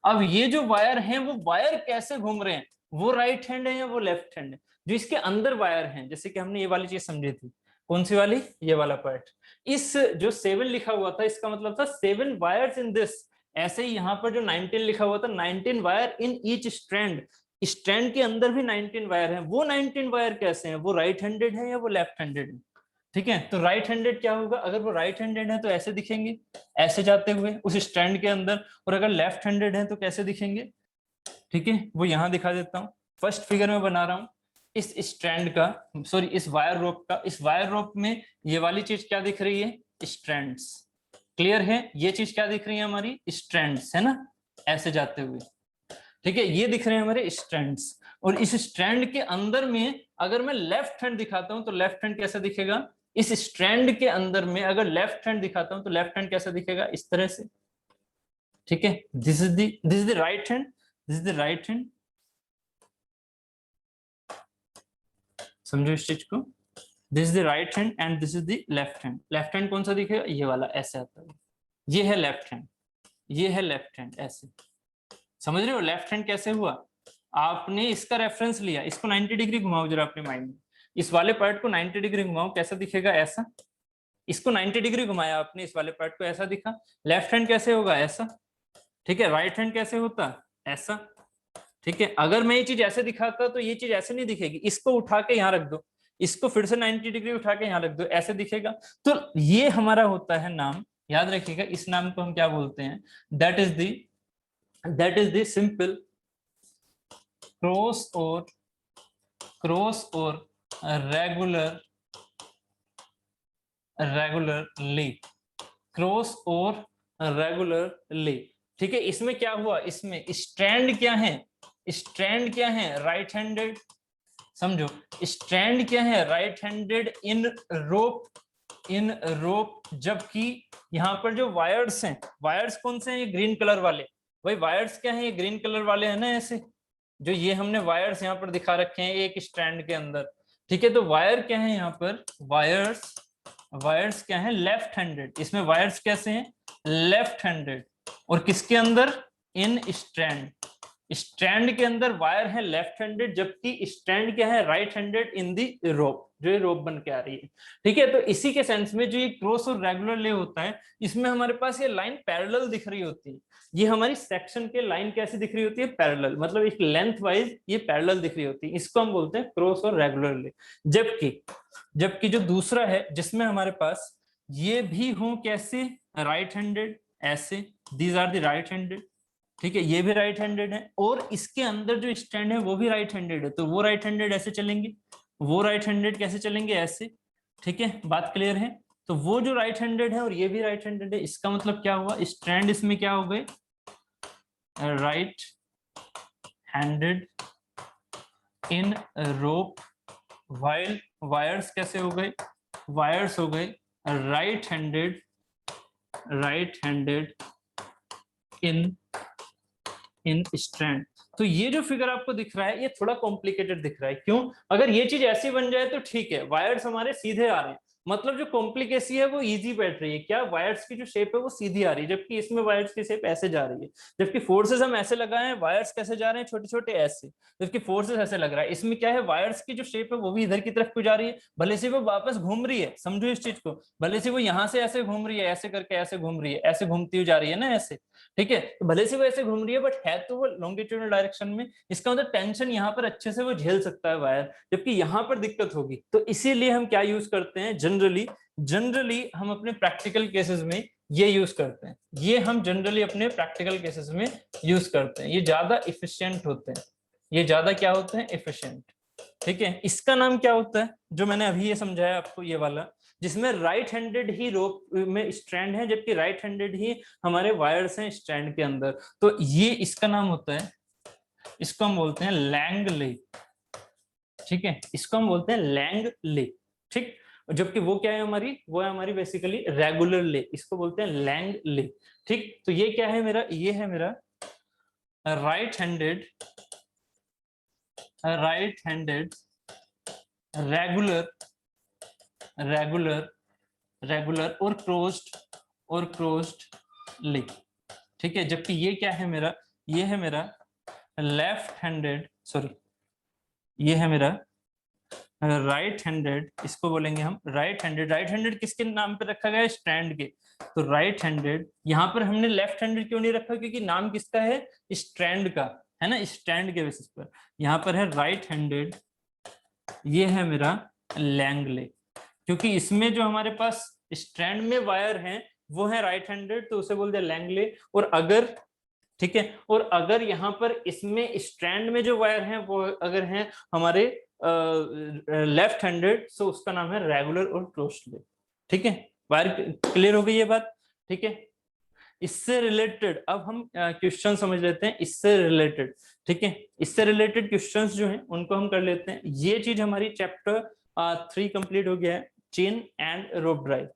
अब ये जो वायर हैं, वो वायर कैसे घूम रहे हैं? वो राइट हैंड है या वो लेफ्ट हैंड है? जो इसके अंदर वायर हैं, जैसे कि हमने ये वाली चीज समझी थी, कौन सी वाली? ये वाला पार्ट। इस जो 7 लिखा हुआ था इसका मतलब था 7 वायर्स इन दिस। ऐसे ही यहाँ पर जो 19 लिखा हुआ था 19 wire in each strand, strand के अंदर भी 19 वायर हैं। वो 19 वायर कैसे हैं? वो राइट हैंडेड है या वो लेफ्ट हैंडेड है? ठीक है, तो राइट हैंडेड क्या होगा? अगर वो राइट हैंडेड है तो ऐसे दिखेंगे, ऐसे जाते हुए उस स्ट्रैंड के अंदर। और अगर लेफ्ट हैंडेड है तो कैसे दिखेंगे? ठीक है, वो यहां दिखा देता हूँ। फर्स्ट फिगर में बना रहा हूँ इस स्ट्रैंड का, सॉरी इस वायर रोप का। इस वायर रोप में ये वाली चीज क्या दिख रही है? स्ट्रैंड्स। क्लियर है? ये चीज क्या दिख रही है हमारी? स्ट्रैंड्स, है ना, ऐसे जाते हुए। ठीक है, ये दिख रहे हैं हमारे स्ट्रैंड्स। और इस स्ट्रैंड के अंदर में अगर मैं लेफ्ट हैंड दिखाता हूं तो लेफ्ट हैंड कैसा दिखेगा? इस स्ट्रैंड के अंदर में अगर लेफ्ट हैंड दिखाता हूं तो लेफ्ट हैंड कैसा दिखेगा? इस तरह से। ठीक है, this is the right hand, this is the right hand. समझो इस चीज को। This is the right hand and this is the left hand. Left hand कौन सा दिखेगा? ये वाला, ऐसे आता है। ये है लेफ्ट हैंड, ये है लेफ्ट हैंड, ऐसे। समझ रहे हो लेफ्ट हैंड कैसे हुआ? आपने इसका रेफरेंस लिया, इसको 90 डिग्री घुमाओ जरा अपने माइंड में। इस वाले पार्ट को 90 डिग्री घुमाओ, कैसा दिखेगा? ऐसा। इसको 90 डिग्री घुमाया आपने, इस वाले पार्ट को ऐसा दिखा। लेफ्ट हैंड कैसे होगा? ऐसा। ठीक है, राइट हैंड कैसे होता? ऐसा। ठीक है, अगर मैं ये चीज ऐसे दिखाता तो ये चीज ऐसे नहीं दिखेगी। इसको उठा के यहाँ रख दो, इसको फिर से 90 डिग्री उठा के यहाँ रख दो, ऐसे दिखेगा। तो ये हमारा होता है नाम, याद रखिएगा इस नाम को हम क्या बोलते हैं? That is the simple cross और रेगुलरली, क्रॉस और रेगुलरली। ठीक है, इसमें क्या हुआ? इसमें स्ट्रैंड क्या है? स्ट्रैंड क्या है? Right handed. समझो, स्ट्रैंड क्या है? राइट हैंडेड इन रोप। जबकि यहाँ पर जो वायर्स हैं, वायर्स कौन से हैं? ये ग्रीन कलर वाले। भाई वायर्स क्या है? ये ग्रीन कलर वाले है ना, ऐसे जो ये हमने वायर्स यहाँ पर दिखा रखे हैं एक स्ट्रैंड के अंदर। ठीक है, तो वायर क्या है यहाँ पर? वायर्स क्या है? Left handed. इसमें वायर्स कैसे हैं? Left handed. और किसके अंदर? इन स्ट्रैंड के अंदर वायर है लेफ्ट हैंडेड, जबकि स्ट्रैंड क्या है? राइट हैंडेड इन दी रोप, जो ये रोप बन के आ रही है। ठीक है, तो इसी के सेंस में जो ये क्रॉस और रेगुलर ले होता है, इसमें हमारे पास ये लाइन पैरेलल दिख रही होती है। ये हमारी सेक्शन के लाइन कैसी दिख रही होती है? पैरेलल, मतलब एक लेंथ वाइज ये पैरेलल दिख रही होती है। इसको हम बोलते हैं क्रॉस और रेगुलर ले। जबकि जो दूसरा है जिसमें हमारे पास ये भी हो कैसे? राइट हैंडेड, ऐसे। These are the right handed. ठीक है, ये भी राइट हैंडेड है और इसके अंदर जो स्टैंड है वो भी राइट हैंडेड है। तो वो राइट हैंडेड ऐसे चलेंगे, वो राइट हैंडेड कैसे चलेंगे? ऐसे। ठीक है, बात क्लियर है? तो वो जो राइट हैंडेड है और ये भी राइट हैंडेड है, इसका मतलब क्या हुआ? स्ट्रैंड इसमें क्या हो गए? राइट हैंडेड इन रोप, वाइल वायर्स कैसे हो गए? वायर्स हो गए राइट हैंडेड इन स्ट्रैंड। तो ये जो फिगर आपको दिख रहा है ये थोड़ा कॉम्प्लिकेटेड दिख रहा है। क्यों? अगर ये चीज ऐसी बन जाए तो ठीक है, वायर्स हमारे सीधे आ रहे हैं, मतलब जो कॉम्प्लिकेसी है वो इजी बैठ रही है। क्या? वायर्स की जो शेप है वो सीधी आ रही है, जबकि इसमें वायर्स की शेप ऐसे जा रही है। जबकि फोर्सेस हम ऐसे लगाए हैं, वायर्स कैसे जा रहे हैं? छोटे छोटे ऐसे। जबकि फोर्सेस ऐसे लग रहा है। इसमें क्या है? वायर्स की जो शेप है वो भी इधर की तरफ को जा रही है, भले से वो वापस घूम रही है। समझो इस चीज को, भले से वो यहाँ से ऐसे घूम रही है, ऐसे करके ऐसे घूम रही है, ऐसे घूमती हुई जा रही है ना, ऐसे। ठीक है, तो भले से वो ऐसे घूम रही है बट है तो वो लॉन्गिट्यूडनल डायरेक्शन में। इसका मतलब टेंशन यहाँ पर अच्छे से वो झेल सकता है वायर, जबकि यहाँ पर दिक्कत होगी। तो इसीलिए हम क्या यूज करते हैं? जनरली हम अपने प्रैक्टिकल केसेस में ये यूज करते हैं। ये हम जनरली अपने प्रैक्टिकल केसेस में यूज करते हैं। ये ज्यादा इफिशियंट होते हैं। ये ज्यादा क्या होते हैं? इफिशियंट। ठीक है, इसका नाम क्या होता है जो मैंने अभी ये समझाया आपको? ये वाला जिसमें राइट हैंडेड ही रोप में स्ट्रैंड है, जबकि राइट हैंडेड ही हमारे वायर्स हैं स्ट्रैंड के अंदर। तो ये इसका नाम होता है, इसको हम बोलते हैं लैंग ले। ठीक है, इसको हम बोलते हैं लैंग ले। ठीक, जबकि वो क्या है हमारी? वो है हमारी बेसिकली रेगुलर ले, इसको बोलते हैं लैंग ले। ठीक, तो ये क्या है मेरा? ये है मेरा राइट हैंडेड रेगुलर रेगुलर और क्लोज्ड ले। ठीक है, जबकि ये क्या है मेरा? ये है मेरा लेफ्ट हैंडेड, सॉरी ये है मेरा राइट हैंडेड, इसको बोलेंगे हम राइट हैंडेड। राइट हैंडेड किसके नाम पे रखा गया है? स्ट्रैंड के। तो राइट हैंडेड, यहाँ पर हमने लेफ्ट हैंडेड क्यों नहीं रखा? क्योंकि नाम किसका है? स्ट्रैंड का है ना, स्ट्रैंड के बेसिस पर। यहाँ पर है राइट हैंडेड, ये है मेरा लैंगले, क्योंकि इसमें जो हमारे पास स्ट्रैंड में वायर हैं वो है राइट हैंडेड, तो उसे बोल दिया लैंगले। और अगर, ठीक है, और अगर यहाँ पर इसमें स्ट्रैंड में जो वायर हैं वो अगर हैं हमारे लेफ्ट हैंडेड, तो उसका नाम है रेगुलर और क्लोजली। ठीक है, वायर क्लियर हो गई ये बात? ठीक है, इससे रिलेटेड अब हम क्वेश्चन समझ लेते हैं, इससे रिलेटेड। ठीक है, इससे रिलेटेड क्वेश्चंस जो हैं उनको हम कर लेते हैं। ये चीज हमारी चैप्टर 3 कंप्लीट हो गया है, chain and rope drive.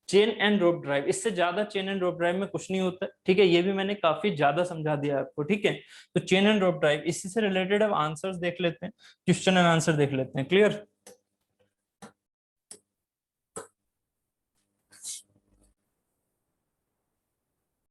Chain and rope drive, इससे ज्यादा चेन एंड रोप ड्राइव में कुछ नहीं होता। ठीक है, ये भी मैंने काफी ज्यादा समझा दिया आपको। ठीक है, तो चेन एंड रोप ड्राइव, इसी से रिलेटेड अब आंसर्स देख लेते हैं, क्वेश्चन एंड आंसर देख लेते हैं। क्लियर?